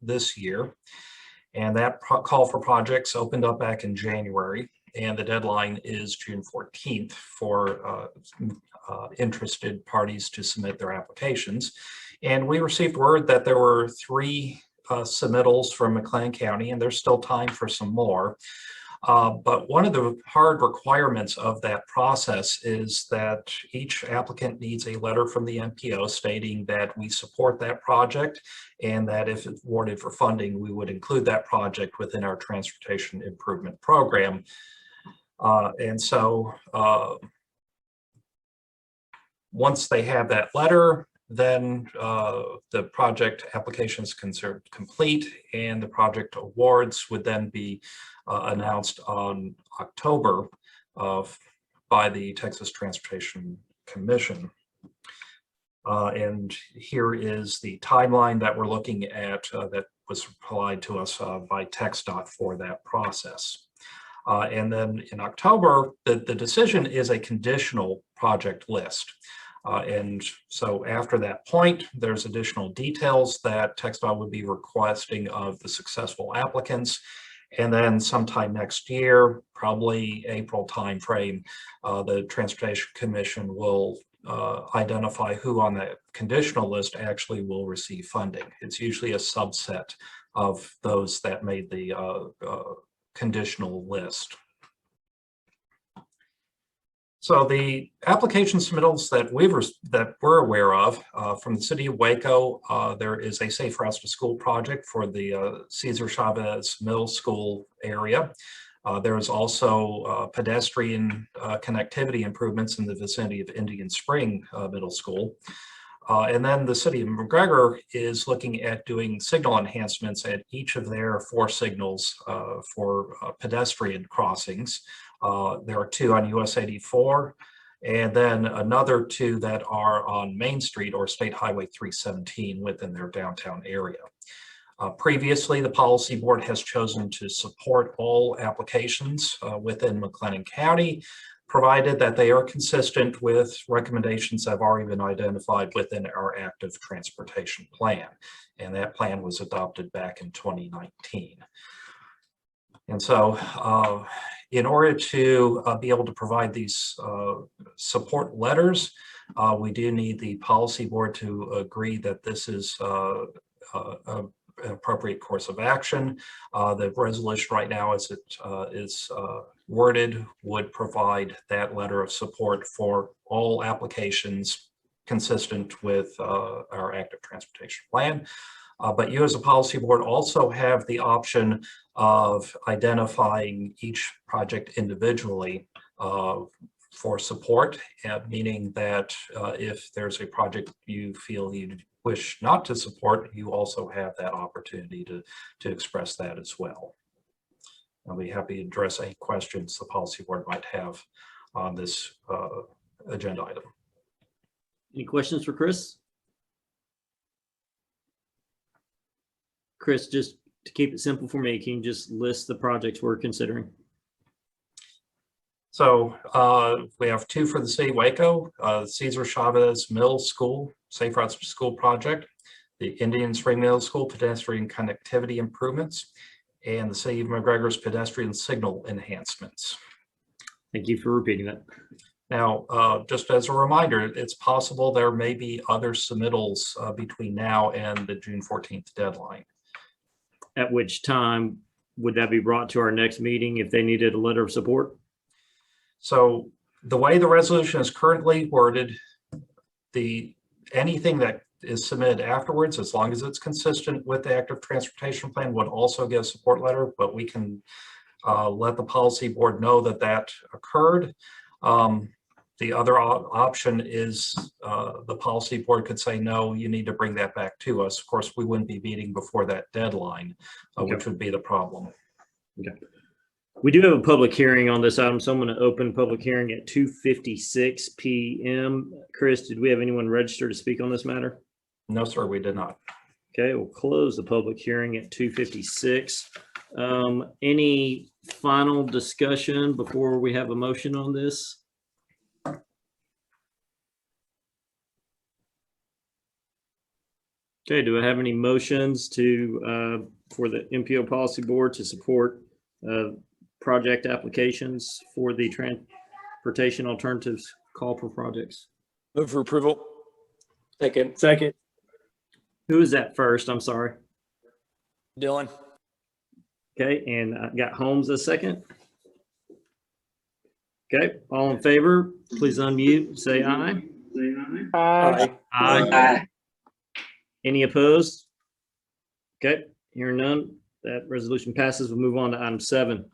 this year. And that call for projects opened up back in January, and the deadline is June 14th for interested parties to submit their applications. And we received word that there were 3 submittals from McLennan County, and there's still time for some more. But one of the hard requirements of that process is that each applicant needs a letter from the MPO stating that we support that project, and that if it's awarded for funding, we would include that project within our transportation improvement program. And so once they have that letter, then the project application is considered complete, and the project awards would then be announced on October by the Texas Transportation Commission. And here is the timeline that we're looking at that was supplied to us by TxDOT for that process. And then in October, the decision is a conditional project list. And so after that point, there's additional details that TxDOT would be requesting of the successful applicants. And then sometime next year, probably April timeframe, the Transportation Commission will identify who on that conditional list actually will receive funding. It's usually a subset of those that made the conditional list. So the application submittals that we're aware of from the city of Waco, there is a Safe Routes to School project for the Cesar Chavez Middle School area. There is also pedestrian connectivity improvements in the vicinity of Indian Spring Middle School. And then the city of McGregor is looking at doing signal enhancements at each of their 4 signals for pedestrian crossings. There are 2 on US 84, and then another 2 that are on Main Street or State Highway 317 within their downtown area. Previously, the policy board has chosen to support all applications within McLennan County, provided that they are consistent with recommendations that have already been identified within our active transportation plan. And that plan was adopted back in 2019. And so in order to be able to provide these support letters, we do need the policy board to agree that this is appropriate course of action. The resolution right now, as it is worded, would provide that letter of support for all applications consistent with our active transportation plan. But you as a policy board also have the option of identifying each project individually for support, meaning that if there's a project you feel you wish not to support, you also have that opportunity to express that as well. I'll be happy to address any questions the policy board might have on this agenda item. Any questions for Chris? Chris, just to keep it simple for me, can you just list the projects we're considering? So we have two for the city of Waco, Cesar Chavez Middle School, Safe Routes to School project, the Indian Spring Middle School pedestrian connectivity improvements, and the city of McGregor's pedestrian signal enhancements. Thank you for repeating that. Now, just as a reminder, it's possible there may be other submittals between now and the June 14th deadline. At which time would that be brought to our next meeting if they needed a letter of support? So the way the resolution is currently worded, anything that is submitted afterwards, as long as it's consistent with the active transportation plan, would also get a support letter, but we can let the policy board know that that occurred. The other option is the policy board could say, no, you need to bring that back to us. Of course, we wouldn't be meeting before that deadline, which would be the problem. Okay. We do have a public hearing on this item, so I'm going to open public hearing at 2:56 p.m. Chris, did we have anyone register to speak on this matter? No, sir, we did not. Okay, we'll close the public hearing at 2:56. Any final discussion before we have a motion on this? Okay, do I have any motions to for the MPO policy board to support project applications for the transportation alternatives call for projects? Move for approval. Second. Who is that first? I'm sorry. Dylan. Okay, and I got Holmes a second. Okay, all in favor, please unmute, say aye. Aye. Aye. Any opposed? Okay, hearing none, that resolution passes. We'll move on to item 7.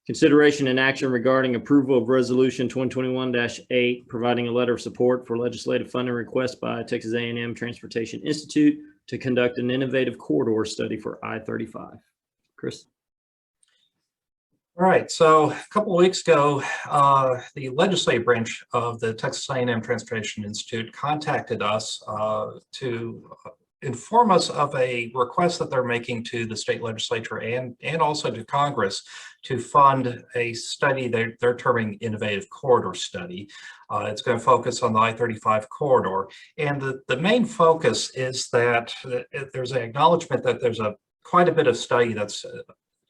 Consideration and action regarding approval of resolution 2021-8, providing a letter of support for legislative funding request by Texas A&M Transportation Institute to conduct an innovative corridor study for I-35. Chris? All right, so a couple of weeks ago, the legislative branch of the Texas A&M Transportation Institute contacted us to inform us of a request that they're making to the state legislature and also to Congress to fund a study they're terming innovative corridor study. It's going to focus on the I-35 corridor. And the main focus is that there's an acknowledgement that there's quite a bit of study that's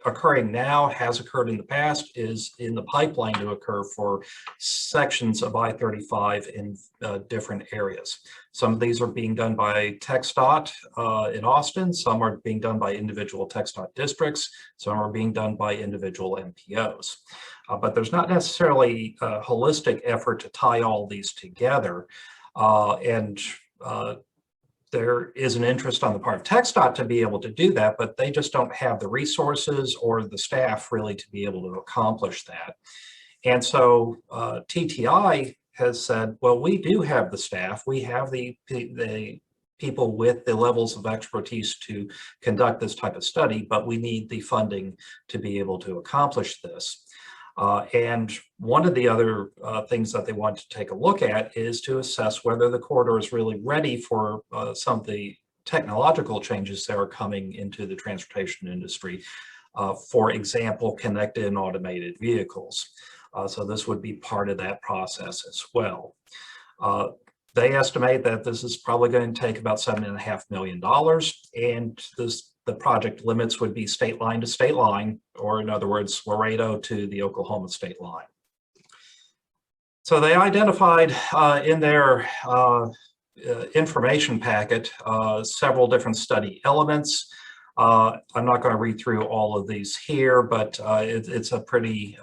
occurring now, has occurred in the past, is in the pipeline to occur for sections of I-35 in different areas. Some of these are being done by TxDOT in Austin, some are being done by individual TxDOT districts, some are being done by individual MPOs. But there's not necessarily a holistic effort to tie all these together. There is an interest on the part of TxDOT to be able to do that, but they just don't have the resources or the staff really to be able to accomplish that. And so TTI has said, well, we do have the staff. We have the people with the levels of expertise to conduct this type of study, but we need the funding to be able to accomplish this. And one of the other things that they want to take a look at is to assess whether the corridor is really ready for some of the technological changes that are coming into the transportation industry. For example, connected and automated vehicles. So this would be part of that process as well. They estimate that this is probably going to take about $7.5 million, and the project limits would be state line to state line, or in other words, Laredo to the Oklahoma state line. So they identified in their information packet several different study elements. I'm not going to read through all of these here, but it's a pretty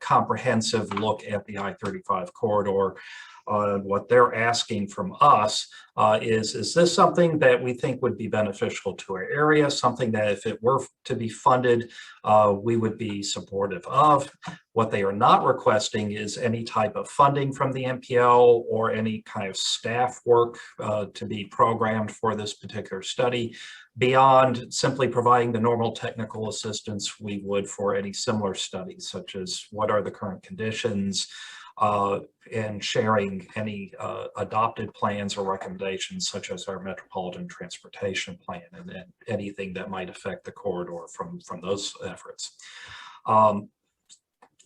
comprehensive look at the I-35 corridor. What they're asking from us is this something that we think would be beneficial to our area, something that if it were to be funded, we would be supportive of. What they are not requesting is any type of funding from the MPO or any kind of staff work to be programmed for this particular study, beyond simply providing the normal technical assistance we would for any similar studies, such as what are the current conditions, and sharing any adopted plans or recommendations, such as our metropolitan transportation plan, and then anything that might affect the corridor from those efforts.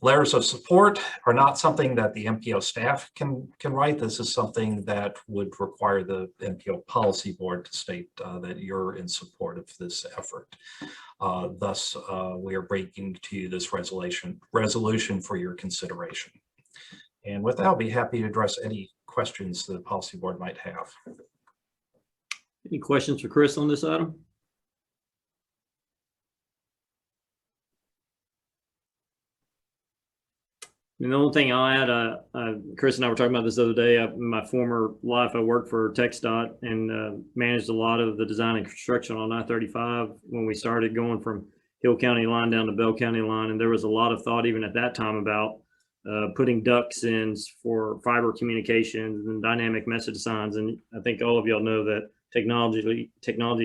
Letters of support are not something that the MPO staff can write. This is something that would require the MPO policy board to state that you're in support of this effort. Thus, we are bringing to you this resolution for your consideration. And with that, I'll be happy to address any questions the policy board might have. Any questions for Chris on this item? And the only thing I'll add, Chris and I were talking about this the other day. In my former life, I worked for TxDOT and managed a lot of the design and construction on I-35 when we started going from Hill County line down to Bell County line. And there was a lot of thought even at that time about putting ducts in for fiber communications and dynamic message signs. And I think all of y'all know that technology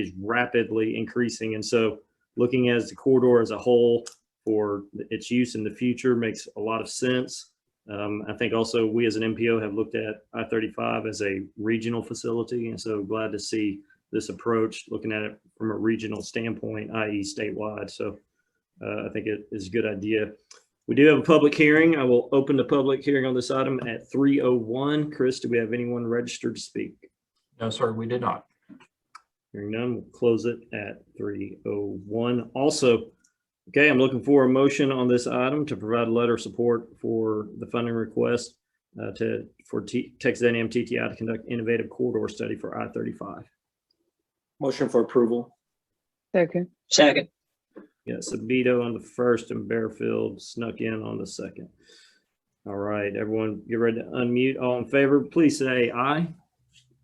is rapidly increasing. And so looking at the corridor as a whole for its use in the future makes a lot of sense. I think also we as an MPO have looked at I-35 as a regional facility. And so glad to see this approach, looking at it from a regional standpoint, i.e. statewide. So I think it is a good idea. We do have a public hearing. I will open the public hearing on this item at 3:01. Chris, do we have anyone registered to speak? No, sir, we did not. Hearing none, we'll close it at 3:01. Also, okay, I'm looking for a motion on this item to provide a letter of support for the funding request for Texas A&M TTI to conduct innovative corridor study for I-35. Motion for approval. Second. Second. Yeah, Submittals on the first and Bearfield snuck in on the second. All right, everyone get ready to unmute. All in favor, please say aye.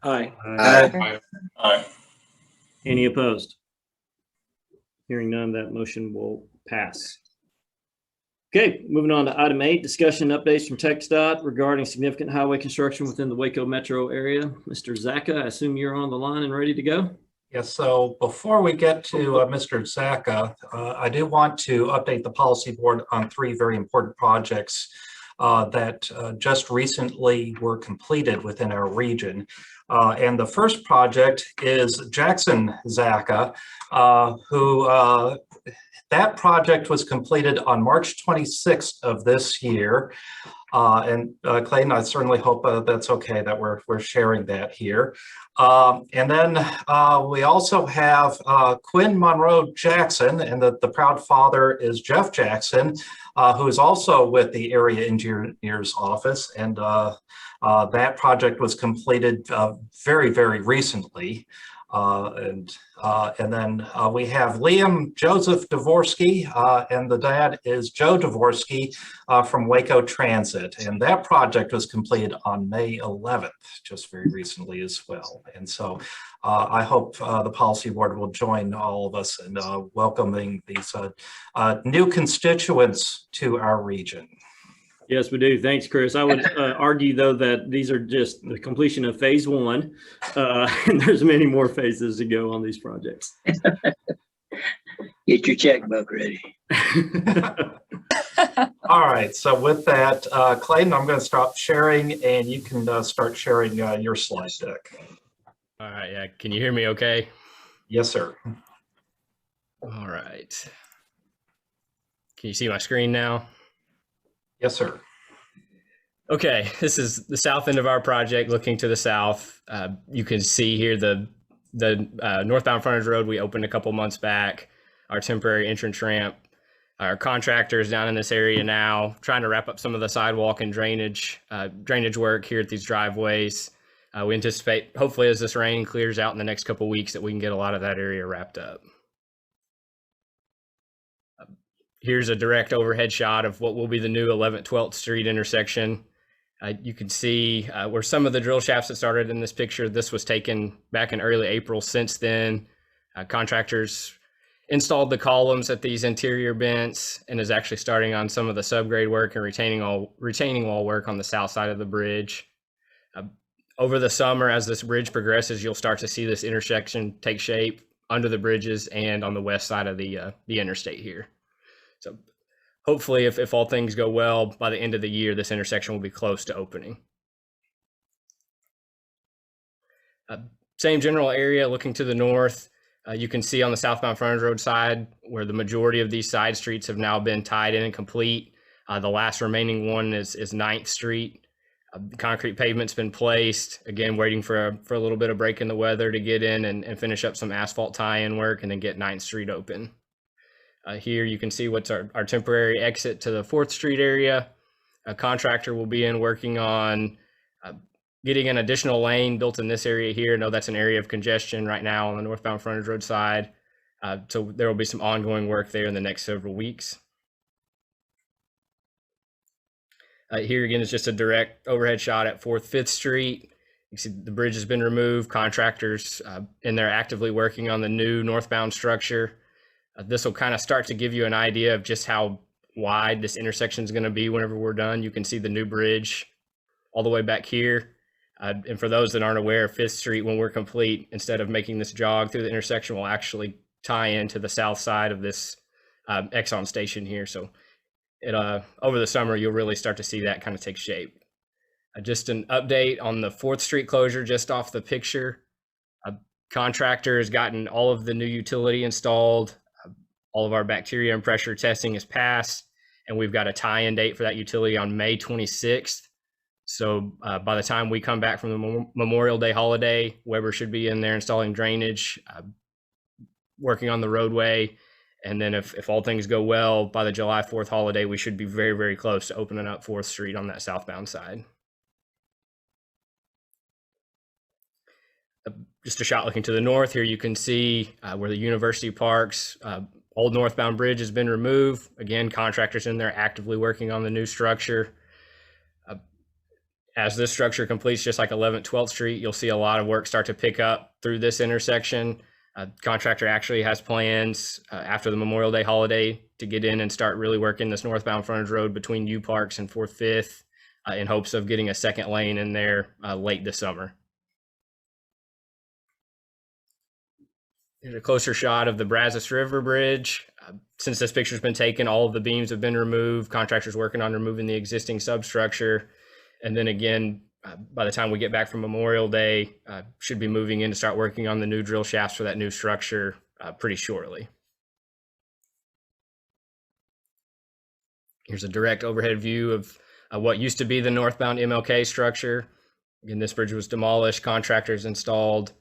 Aye. Aye. Aye. Any opposed? Hearing none, that motion will pass. Okay, moving on to item 8, discussion updates from TxDOT regarding significant highway construction within the Waco metro area. Mr. Zaka, I assume you're on the line and ready to go? Yes, so before we get to Mr. Zaka, I do want to update the policy board on 3 very important projects that just recently were completed within our region. And the first project is Jackson Zaka, who that project was completed on March 26th of this year. And Clayton, I certainly hope that's okay that we're sharing that here. And then we also have Quinn Monroe Jackson, and the proud father is Jeff Jackson, who is also with the area engineer's office. And that project was completed very, very recently. And then we have Liam Joseph Dvorsky, and the dad is Joe Dvorsky from Waco Transit. And that project was completed on May 11th, just very recently as well. And so I hope the policy board will join all of us in welcoming these new constituents to our region. Yes, we do. Thanks, Chris. I would argue, though, that these are just the completion of phase 1, and there's many more phases to go on these projects. Get your checkbook ready. All right, so with that, Clayton, I'm going to stop sharing, and you can start sharing your slide deck. All right, yeah. Can you hear me okay? Yes, sir. All right. Can you see my screen now? Yes, sir. Okay, this is the south end of our project, looking to the south. You can see here the northbound frontage road we opened a couple months back, our temporary entrance ramp. Our contractor is down in this area now, trying to wrap up some of the sidewalk and drainage work here at these driveways. We anticipate, hopefully, as this rain clears out in the next couple weeks, that we can get a lot of that area wrapped up. Here's a direct overhead shot of what will be the new 11th 12th Street intersection. You can see where some of the drill shafts that started in this picture. This was taken back in early April. Since then, contractors installed the columns at these interior bents and is actually starting on some of the subgrade work and retaining wall work on the south side of the bridge. Over the summer, as this bridge progresses, you'll start to see this intersection take shape under the bridges and on the west side of the interstate here. So hopefully, if all things go well, by the end of the year, this intersection will be close to opening. Same general area looking to the north. You can see on the southbound frontage road side where the majority of these side streets have now been tied in and complete. The last remaining one is 9th Street. The concrete pavement's been placed, again, waiting for a little bit of break in the weather to get in and finish up some asphalt tie-in work and then get 9th Street open. Here you can see what's our temporary exit to the 4th Street area. A contractor will be in working on getting an additional lane built in this area here. I know that's an area of congestion right now on the northbound frontage road side. So there will be some ongoing work there in the next several weeks. Here again is just a direct overhead shot at 4th, 5th Street. You can see the bridge has been removed. Contractors in there actively working on the new northbound structure. This will kind of start to give you an idea of just how wide this intersection is going to be whenever we're done. You can see the new bridge all the way back here. And for those that aren't aware, 5th Street, when we're complete, instead of making this jog through the intersection, will actually tie into the south side of this Exxon station here. So over the summer, you'll really start to see that kind of take shape. Just an update on the 4th Street closure just off the picture. Contractor has gotten all of the new utility installed. All of our bacteria and pressure testing is passed, and we've got a tie-in date for that utility on May 26th. So by the time we come back from the Memorial Day holiday, Weber should be in there installing drainage, working on the roadway. And then if all things go well, by the July 4th holiday, we should be very, very close to opening up 4th Street on that southbound side. Just a shot looking to the north here, you can see where the university parks. Old northbound bridge has been removed. Again, contractors in there actively working on the new structure. As this structure completes, just like 11th, 12th Street, you'll see a lot of work start to pick up through this intersection. Contractor actually has plans after the Memorial Day holiday to get in and start really working this northbound frontage road between U Parks and 4th, 5th in hopes of getting a second lane in there late this summer. Here's a closer shot of the Brazos River Bridge. Since this picture's been taken, all of the beams have been removed. Contractors working on removing the existing substructure. And then again, by the time we get back from Memorial Day, should be moving in to start working on the new drill shafts for that new structure pretty shortly. Here's a direct overhead view of what used to be the northbound MLK structure. Again, this bridge was demolished. Contractors installed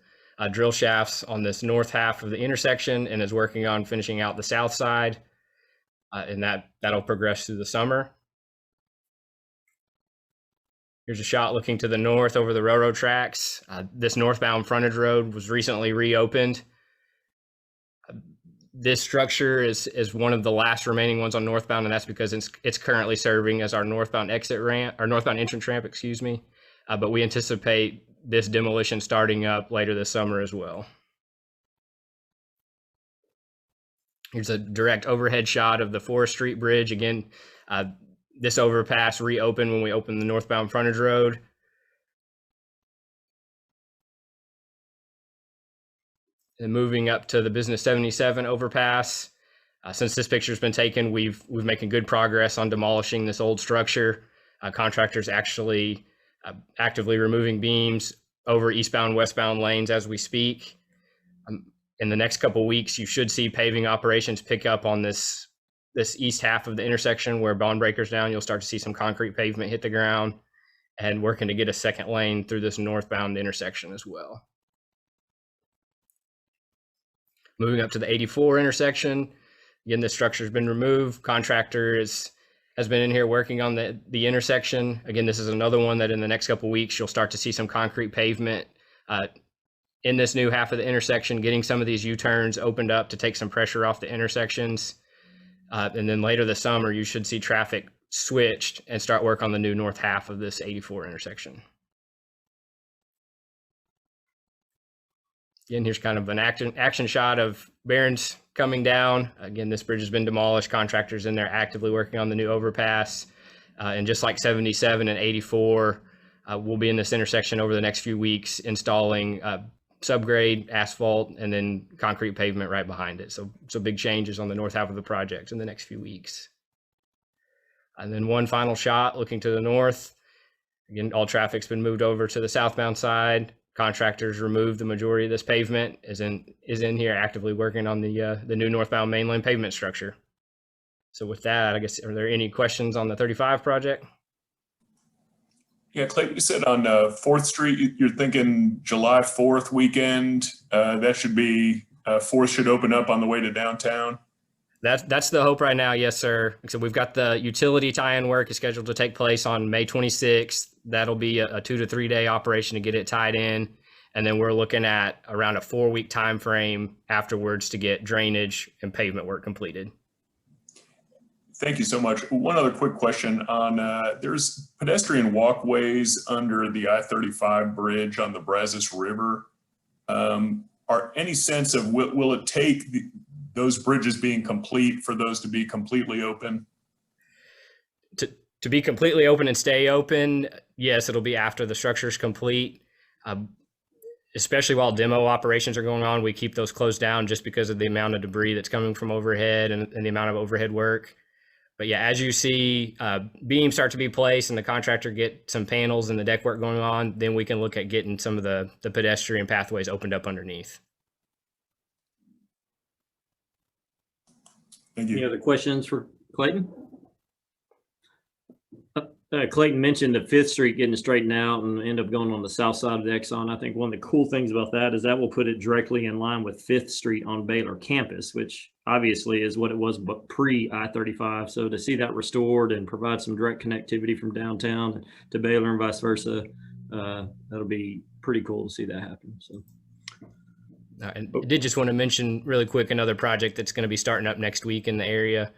drill shafts on this north half of the intersection and is working on finishing out the south side. And that'll progress through the summer. Here's a shot looking to the north over the railroad tracks. This northbound frontage road was recently reopened. This structure is one of the last remaining ones on northbound, and that's because it's currently serving as our northbound exit ramp, or northbound entrance ramp, excuse me. But we anticipate this demolition starting up later this summer as well. Here's a direct overhead shot of the 4th Street Bridge. Again, this overpass reopened when we opened the northbound frontage road. And moving up to the Business 77 overpass. Since this picture's been taken, we've making good progress on demolishing this old structure. Contractors actually actively removing beams over eastbound, westbound lanes as we speak. In the next couple of weeks, you should see paving operations pick up on this east half of the intersection where bond breakers down. You'll start to see some concrete pavement hit the ground and working to get a second lane through this northbound intersection as well. Moving up to the 84 intersection, again, this structure has been removed. Contractor has been in here working on the intersection. Again, this is another one that in the next couple of weeks, you'll start to see some concrete pavement in this new half of the intersection, getting some of these U-turns opened up to take some pressure off the intersections. And then later this summer, you should see traffic switched and start work on the new north half of this 84 intersection. Again, here's kind of an action shot of Barron's coming down. Again, this bridge has been demolished. Contractors in there actively working on the new overpass. And just like 77 and 84, we'll be in this intersection over the next few weeks installing subgrade asphalt and then concrete pavement right behind it. So big changes on the north half of the project in the next few weeks. And then one final shot looking to the north. Again, all traffic's been moved over to the southbound side. Contractors removed the majority of this pavement, is in here actively working on the new northbound mainland pavement structure. So with that, I guess, are there any questions on the 35 project? Yeah, Clayton, you said on 4th Street, you're thinking July 4th weekend. That should be, 4th should open up on the way to downtown. That's the hope right now, yes, sir. So we've got the utility tie-in work is scheduled to take place on May 26th. That'll be a 2 to 3 day operation to get it tied in. And then we're looking at around a 4-week time frame afterwards to get drainage and pavement work completed. Thank you so much. One other quick question on, there's pedestrian walkways under the I-35 bridge on the Brazos River. Are any sense of, will it take those bridges being complete for those to be completely open? To be completely open and stay open, yes, it'll be after the structure's complete. Especially while demo operations are going on, we keep those closed down just because of the amount of debris that's coming from overhead and the amount of overhead work. But yeah, as you see beams start to be placed and the contractor get some panels and the deck work going on, then we can look at getting some of the pedestrian pathways opened up underneath. Thank you. Any other questions for Clayton? Clayton mentioned the 5th Street getting straightened out and end up going on the south side of the Exxon. I think one of the cool things about that is that will put it directly in line with 5th Street on Baylor campus, which obviously is what it was pre I-35. So to see that restored and provide some direct connectivity from downtown to Baylor and vice versa, that'll be pretty cool to see that happen. So. And I did just want to mention really quick another project that's going to be starting up next week in the area.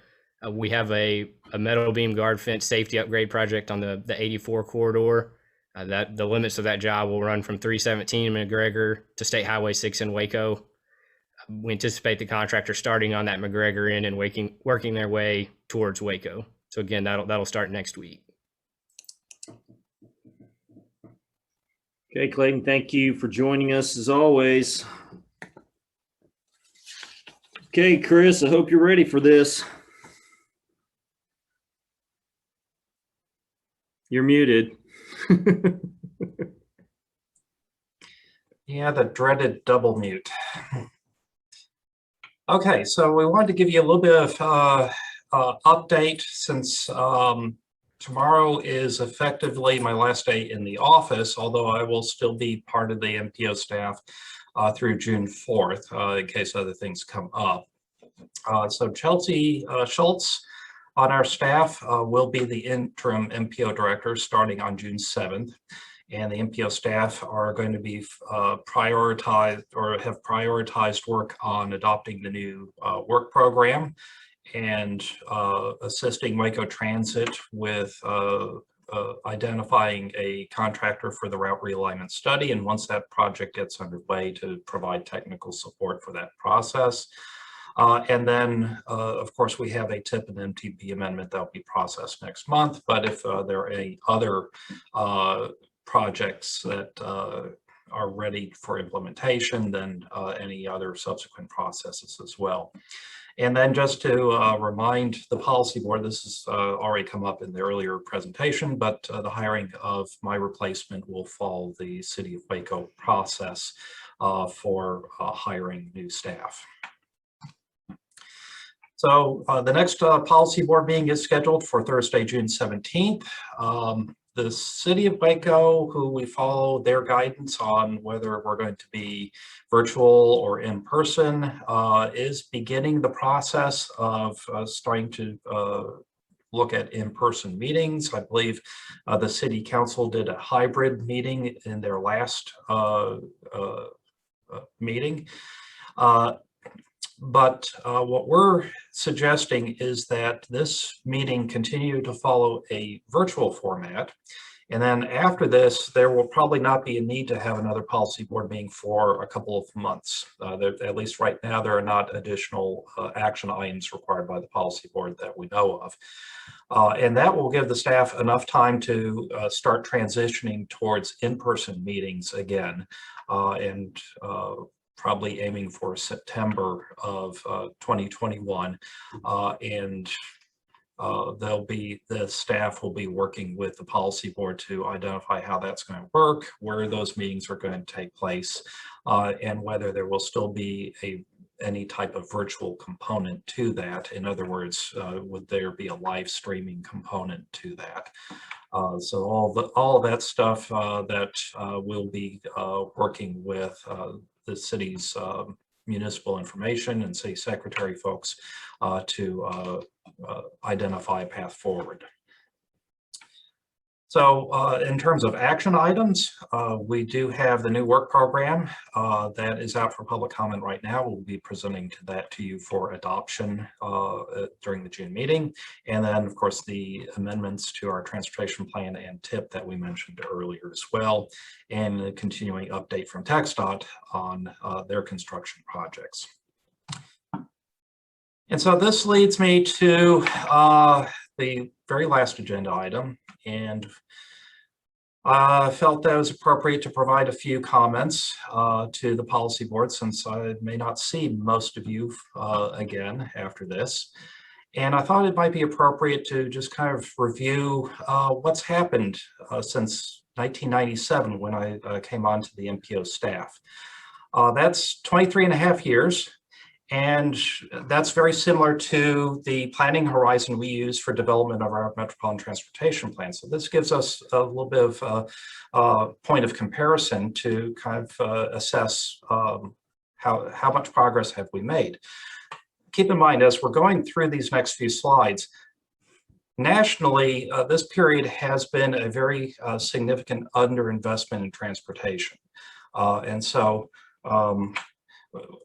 We have a metal beam guard fence safety upgrade project on the 84 corridor. That the limits of that job will run from 317 McGregor to State Highway 6 in Waco. We anticipate the contractor starting on that McGregor end and working their way towards Waco. So again, that'll start next week. Okay, Clayton, thank you for joining us as always. Okay, Chris, I hope you're ready for this. You're muted. Yeah, the dreaded double mute. Okay, so we wanted to give you a little bit of update since tomorrow is effectively my last day in the office, although I will still be part of the MPO staff through June 4th in case other things come up. So Chelsea Schultz on our staff will be the interim MPO director starting on June 7th. And the MPO staff are going to be prioritized or have prioritized work on adopting the new work program and assisting Waco Transit with identifying a contractor for the route realignment study. And once that project gets underway, to provide technical support for that process. And then, of course, we have a TIP and MTP amendment that will be processed next month. But if there are any other projects that are ready for implementation, then any other subsequent processes as well. And then just to remind the policy board, this has already come up in the earlier presentation, but the hiring of my replacement will follow the City of Waco process for hiring new staff. So the next policy board meeting is scheduled for Thursday, June 17th. The City of Waco, who we follow their guidance on whether we're going to be virtual or in person, is beginning the process of starting to look at in-person meetings. I believe the City Council did a hybrid meeting in their last meeting. But what we're suggesting is that this meeting continue to follow a virtual format. And then after this, there will probably not be a need to have another policy board meeting for a couple of months. At least right now, there are not additional action items required by the policy board that we know of. And that will give the staff enough time to start transitioning towards in-person meetings again, and probably aiming for September of 2021. And the staff will be working with the policy board to identify how that's going to work, where those meetings are going to take place, and whether there will still be any type of virtual component to that. In other words, would there be a live streaming component to that? So all of that stuff that we'll be working with the city's municipal information and city secretary folks to identify a path forward. So in terms of action items, we do have the new work program that is out for public comment right now. We'll be presenting that to you for adoption during the June meeting. And then, of course, the amendments to our transportation plan and TIP that we mentioned earlier as well, and a continuing update from TxDOT on their construction projects. And so this leads me to the very last agenda item, and I felt that it was appropriate to provide a few comments to the policy board, since I may not see most of you again after this. And I thought it might be appropriate to just kind of review what's happened since 1997 when I came onto the MPO staff. That's 23 and a half years. And that's very similar to the planning horizon we use for development of our metropolitan transportation plan. So this gives us a little bit of a point of comparison to kind of assess how much progress have we made. Keep in mind, as we're going through these next few slides, nationally, this period has been a very significant underinvestment in transportation. And so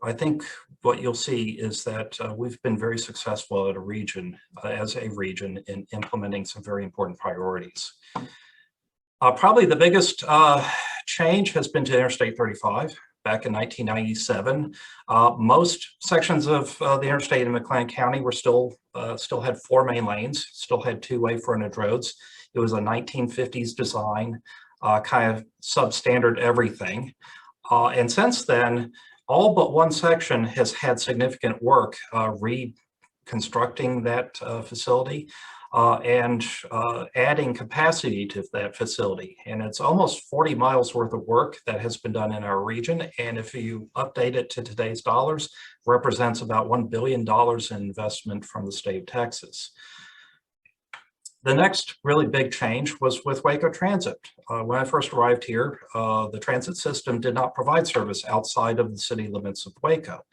I think what you'll see is that we've been very successful as a region in implementing some very important priorities. Probably the biggest change has been to Interstate 35 back in 1997. Most sections of the interstate in McLean County were still had 4 main lanes, still had 2-way frontage roads. It was a 1950s design, kind of substandard everything. And since then, all but one section has had significant work reconstructing that facility and adding capacity to that facility. And it's almost 40 miles worth of work that has been done in our region. And if you update it to today's dollars, represents about $1 billion in investment from the state of Texas. The next really big change was with Waco Transit. When I first arrived here, the transit system did not provide service outside of the city limits of Waco.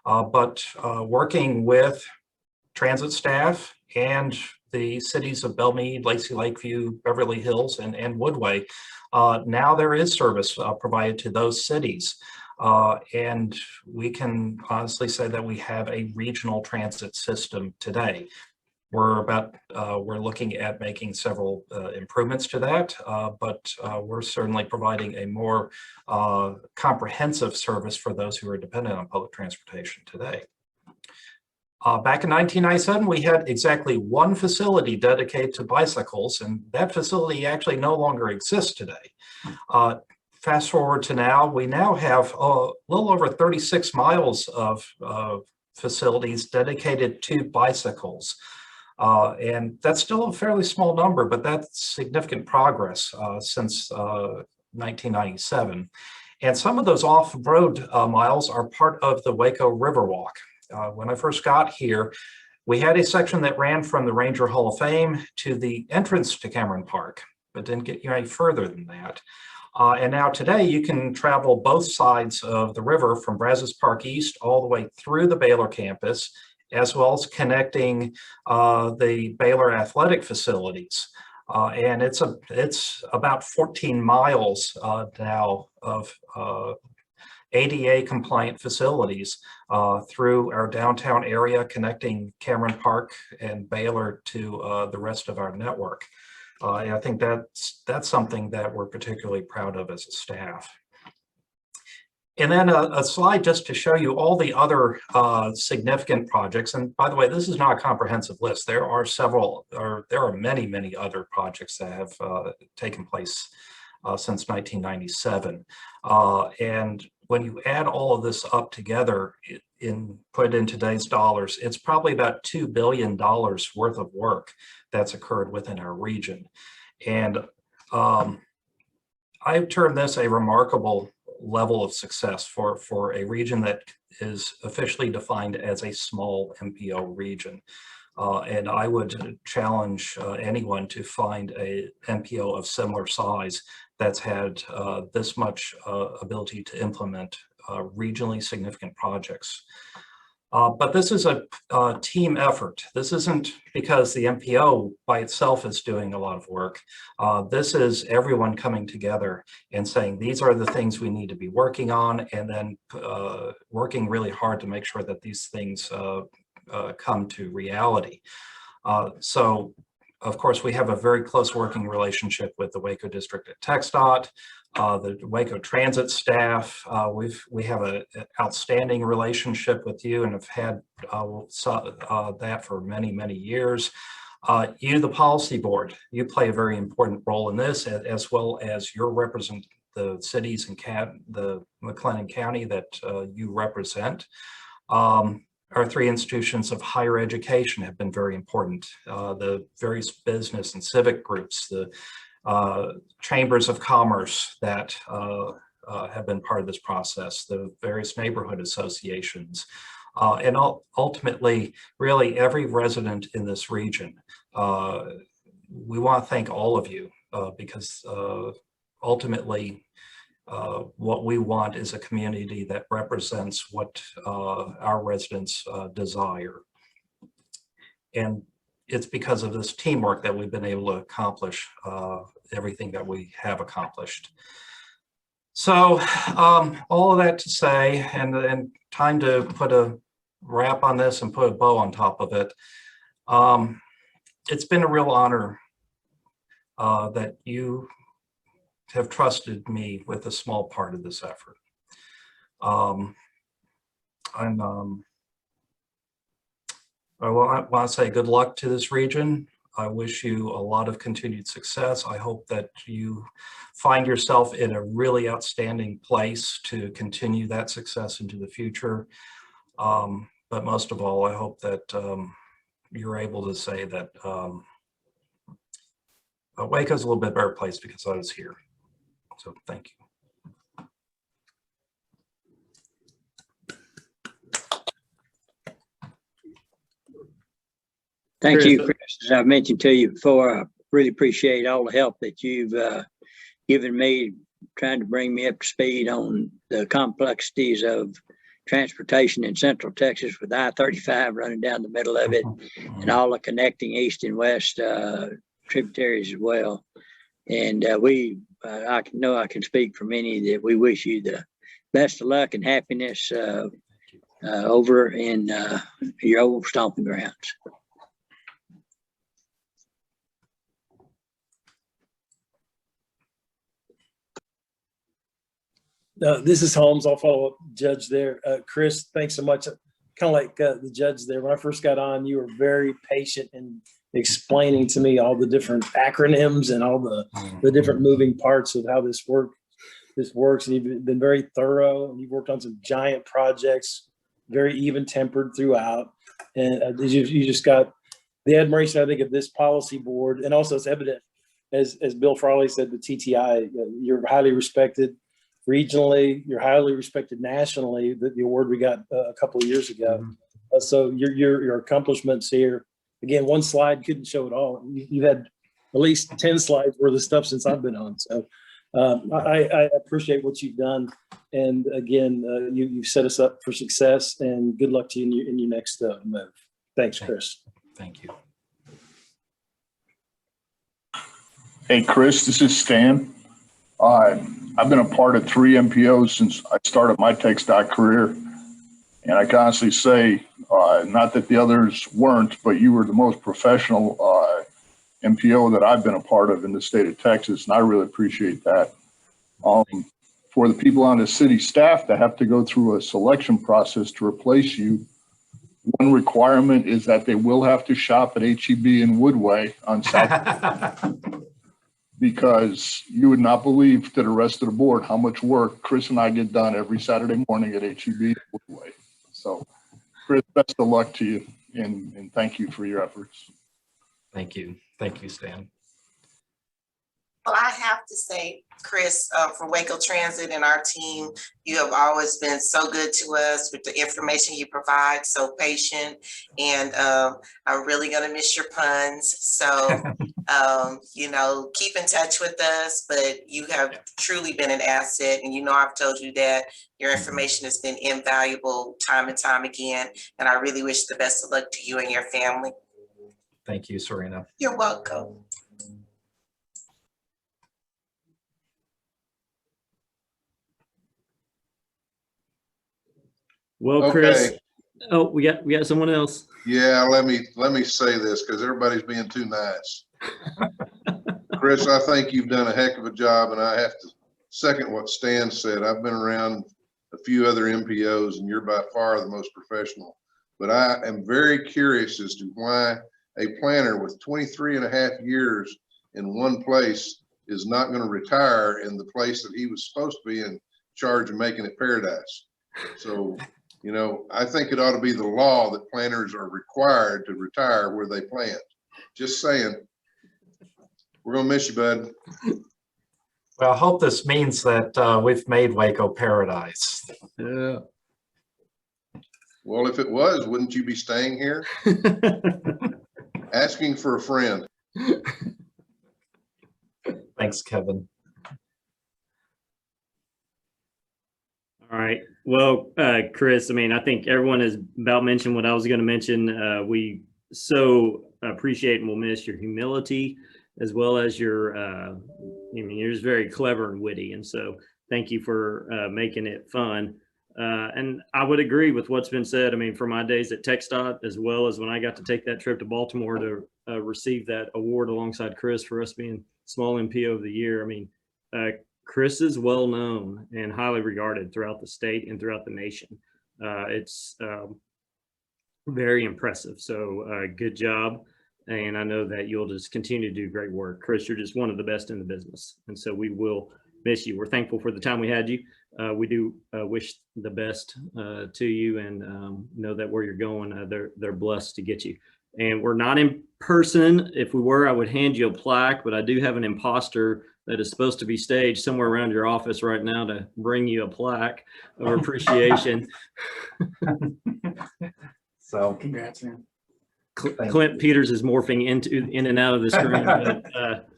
But working with transit staff and the cities of Belmead, Lacey Lakeview, Beverly Hills, and Woodway, now there is service provided to those cities. And we can honestly say that we have a regional transit system today. We're looking at making several improvements to that, but we're certainly providing a more comprehensive service for those who are dependent on public transportation today. Back in 1997, we had exactly one facility dedicated to bicycles, and that facility actually no longer exists today. Fast forward to now, we now have a little over 36 miles of facilities dedicated to bicycles. And that's still a fairly small number, but that's significant progress since 1997. And some of those off-road miles are part of the Waco Riverwalk. When I first got here, we had a section that ran from the Ranger Hall of Fame to the entrance to Cameron Park, but didn't get you any further than that. And now today you can travel both sides of the river from Brazos Park East all the way through the Baylor campus, as well as connecting the Baylor athletic facilities. And it's about 14 miles now of ADA compliant facilities through our downtown area, connecting Cameron Park and Baylor to the rest of our network. And I think that's something that we're particularly proud of as a staff. And then a slide just to show you all the other significant projects. And by the way, this is not a comprehensive list. There are many, many other projects that have taken place since 1997. And when you add all of this up together, put in today's dollars, it's probably about $2 billion worth of work that's occurred within our region. And I term this a remarkable level of success for a region that is officially defined as a small MPO region. And I would challenge anyone to find a MPO of similar size that's had this much ability to implement regionally significant projects. But this is a team effort. This isn't because the MPO by itself is doing a lot of work. This is everyone coming together and saying, these are the things we need to be working on, and then working really hard to make sure that these things come to reality. So, of course, we have a very close working relationship with the Waco district at TxDOT. The Waco transit staff, we have an outstanding relationship with you and have had that for many, many years. You, the policy board, you play a very important role in this, as well as your represent the cities and the McLennan County that you represent. Our three institutions of higher education have been very important. The various business and civic groups, the chambers of commerce that have been part of this process, the various neighborhood associations, and ultimately, really every resident in this region. We want to thank all of you because ultimately, what we want is a community that represents what our residents desire. And it's because of this teamwork that we've been able to accomplish everything that we have accomplished. So all of that to say, and time to put a wrap on this and put a bow on top of it. It's been a real honor that you have trusted me with a small part of this effort. I want to say good luck to this region. I wish you a lot of continued success. I hope that you find yourself in a really outstanding place to continue that success into the future. But most of all, I hope that you're able to say that Waco's a little bit better place because I was here. So thank you. Thank you, Chris. As I've mentioned to you before, I really appreciate all the help that you've given me, trying to bring me up to speed on the complexities of transportation in Central Texas with I-35 running down the middle of it and all the connecting east and west tributaries as well. And I know I can speak for many that we wish you the best of luck and happiness over in your old stomping grounds. This is Holmes. I'll follow up Judge there. Chris, thanks so much. Kind of like the judge there. When I first got on, you were very patient in explaining to me all the different acronyms and all the different moving parts of how this works. And you've been very thorough, and you've worked on some giant projects, very even-tempered throughout. And you just got the admiration, I think, of this policy board. And also it's evident, as Bill Frawley said, the TTI, you're highly respected regionally, you're highly respected nationally, the award we got a couple of years ago. So your accomplishments here, again, one slide couldn't show it all. You've had at least 10 slides worth of stuff since I've been on. So I appreciate what you've done. And again, you've set us up for success, and good luck to you in your next move. Thanks, Chris. Thank you. Hey, Chris, this is Stan. I've been a part of 3 MPOs since I started my TxDOT career. And I can honestly say, not that the others weren't, but you were the most professional MPO that I've been a part of in the state of Texas, and I really appreciate that. For the people on the city staff that have to go through a selection process to replace you, one requirement is that they will have to shop at HEB in Woodway on South. Because you would not believe to the rest of the board how much work Chris and I get done every Saturday morning at HEB in Woodway. So, Chris, best of luck to you, and thank you for your efforts. Thank you. Thank you, Stan. Well, I have to say, Chris, for Waco Transit and our team, you have always been so good to us with the information you provide, so patient, and I'm really gonna miss your puns. So, you know, keep in touch with us, but you have truly been an asset, and you know I've told you that your information has been invaluable time and time again, and I really wish the best of luck to you and your family. Thank you, Serena. You're welcome. Well, Chris, oh, we got someone else. Yeah, let me say this because everybody's being too nice. Chris, I think you've done a heck of a job, and I have to second what Stan said. I've been around a few other MPOs, and you're by far the most professional. But I am very curious as to why a planner with 23 and a half years in one place is not going to retire in the place that he was supposed to be in charge of making it paradise. So, you know, I think it ought to be the law that planners are required to retire where they plant. Just saying. We're gonna miss you, bud. Well, I hope this means that we've made Waco paradise. Yeah. Well, if it was, wouldn't you be staying here? Asking for a friend. Thanks, Kevin. All right. Well, Chris, I mean, I think everyone has about mentioned what I was going to mention. We so appreciate and will miss your humility, as well as your, I mean, you're just very clever and witty. And so thank you for making it fun. And I would agree with what's been said. I mean, for my days at TxDOT, as well as when I got to take that trip to Baltimore to receive that award alongside Chris for us being Small MPO of the Year. I mean, Chris is well known and highly regarded throughout the state and throughout the nation. It's very impressive. So good job. And I know that you'll just continue to do great work. Chris, you're just one of the best in the business. And so we will miss you. We're thankful for the time we had you. We do wish the best to you, and know that where you're going, they're blessed to get you. And we're not in person. If we were, I would hand you a plaque, but I do have an imposter that is supposed to be staged somewhere around your office right now to bring you a plaque of appreciation. So congrats, man. Clint Peters is morphing in and out of the screen. But,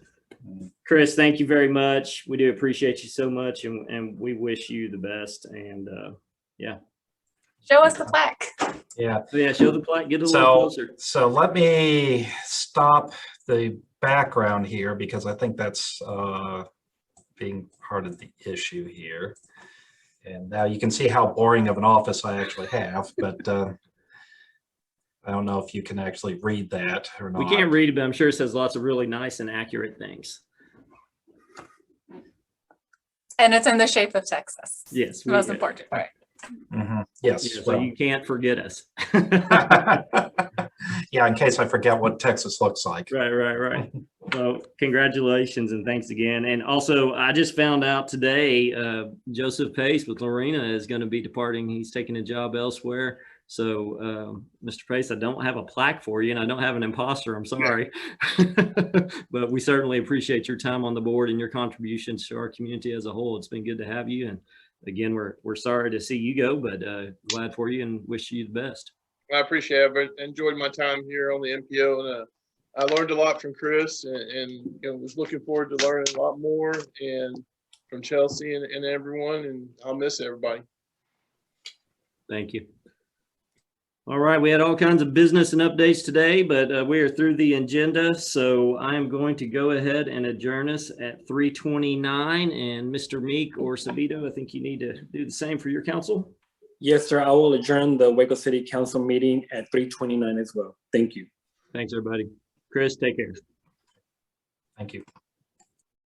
Chris, thank you very much. We do appreciate you so much, and we wish you the best. And yeah. Show us the plaque. Yeah. Yeah, show the plaque. Get a little closer. So let me stop the background here because I think that's being part of the issue here. And now you can see how boring of an office I actually have, but I don't know if you can actually read that or not. We can't read it, but I'm sure it says lots of really nice and accurate things. And it's in the shape of Texas. Yes. The most important part. Mm-hmm. Yes. Yeah, so you can't forget us. Yeah, in case I forget what Texas looks like. Right. Well, congratulations and thanks again. And also, I just found out today, Joseph Pace with Lorena is going to be departing. He's taking a job elsewhere. So, Mr. Pace, I don't have a plaque for you, and I don't have an imposter. I'm sorry. But we certainly appreciate your time on the board and your contributions to our community as a whole. It's been good to have you. And again, we're sorry to see you go, but glad for you and wish you the best. I appreciate it. I've enjoyed my time here on the MPO, and I learned a lot from Chris, and you know, was looking forward to learning a lot more, and from Chelsea and everyone, and I'll miss everybody. Thank you. All right, we had all kinds of business and updates today, but we are through the agenda. So I am going to go ahead and adjourn us at 3:29. And Mr. Meek or Sabito, I think you need to do the same for your council. Yes, sir. I will adjourn the Waco City Council meeting at 3:29 as well. Thank you. Thanks, everybody. Chris, take care. Thank you.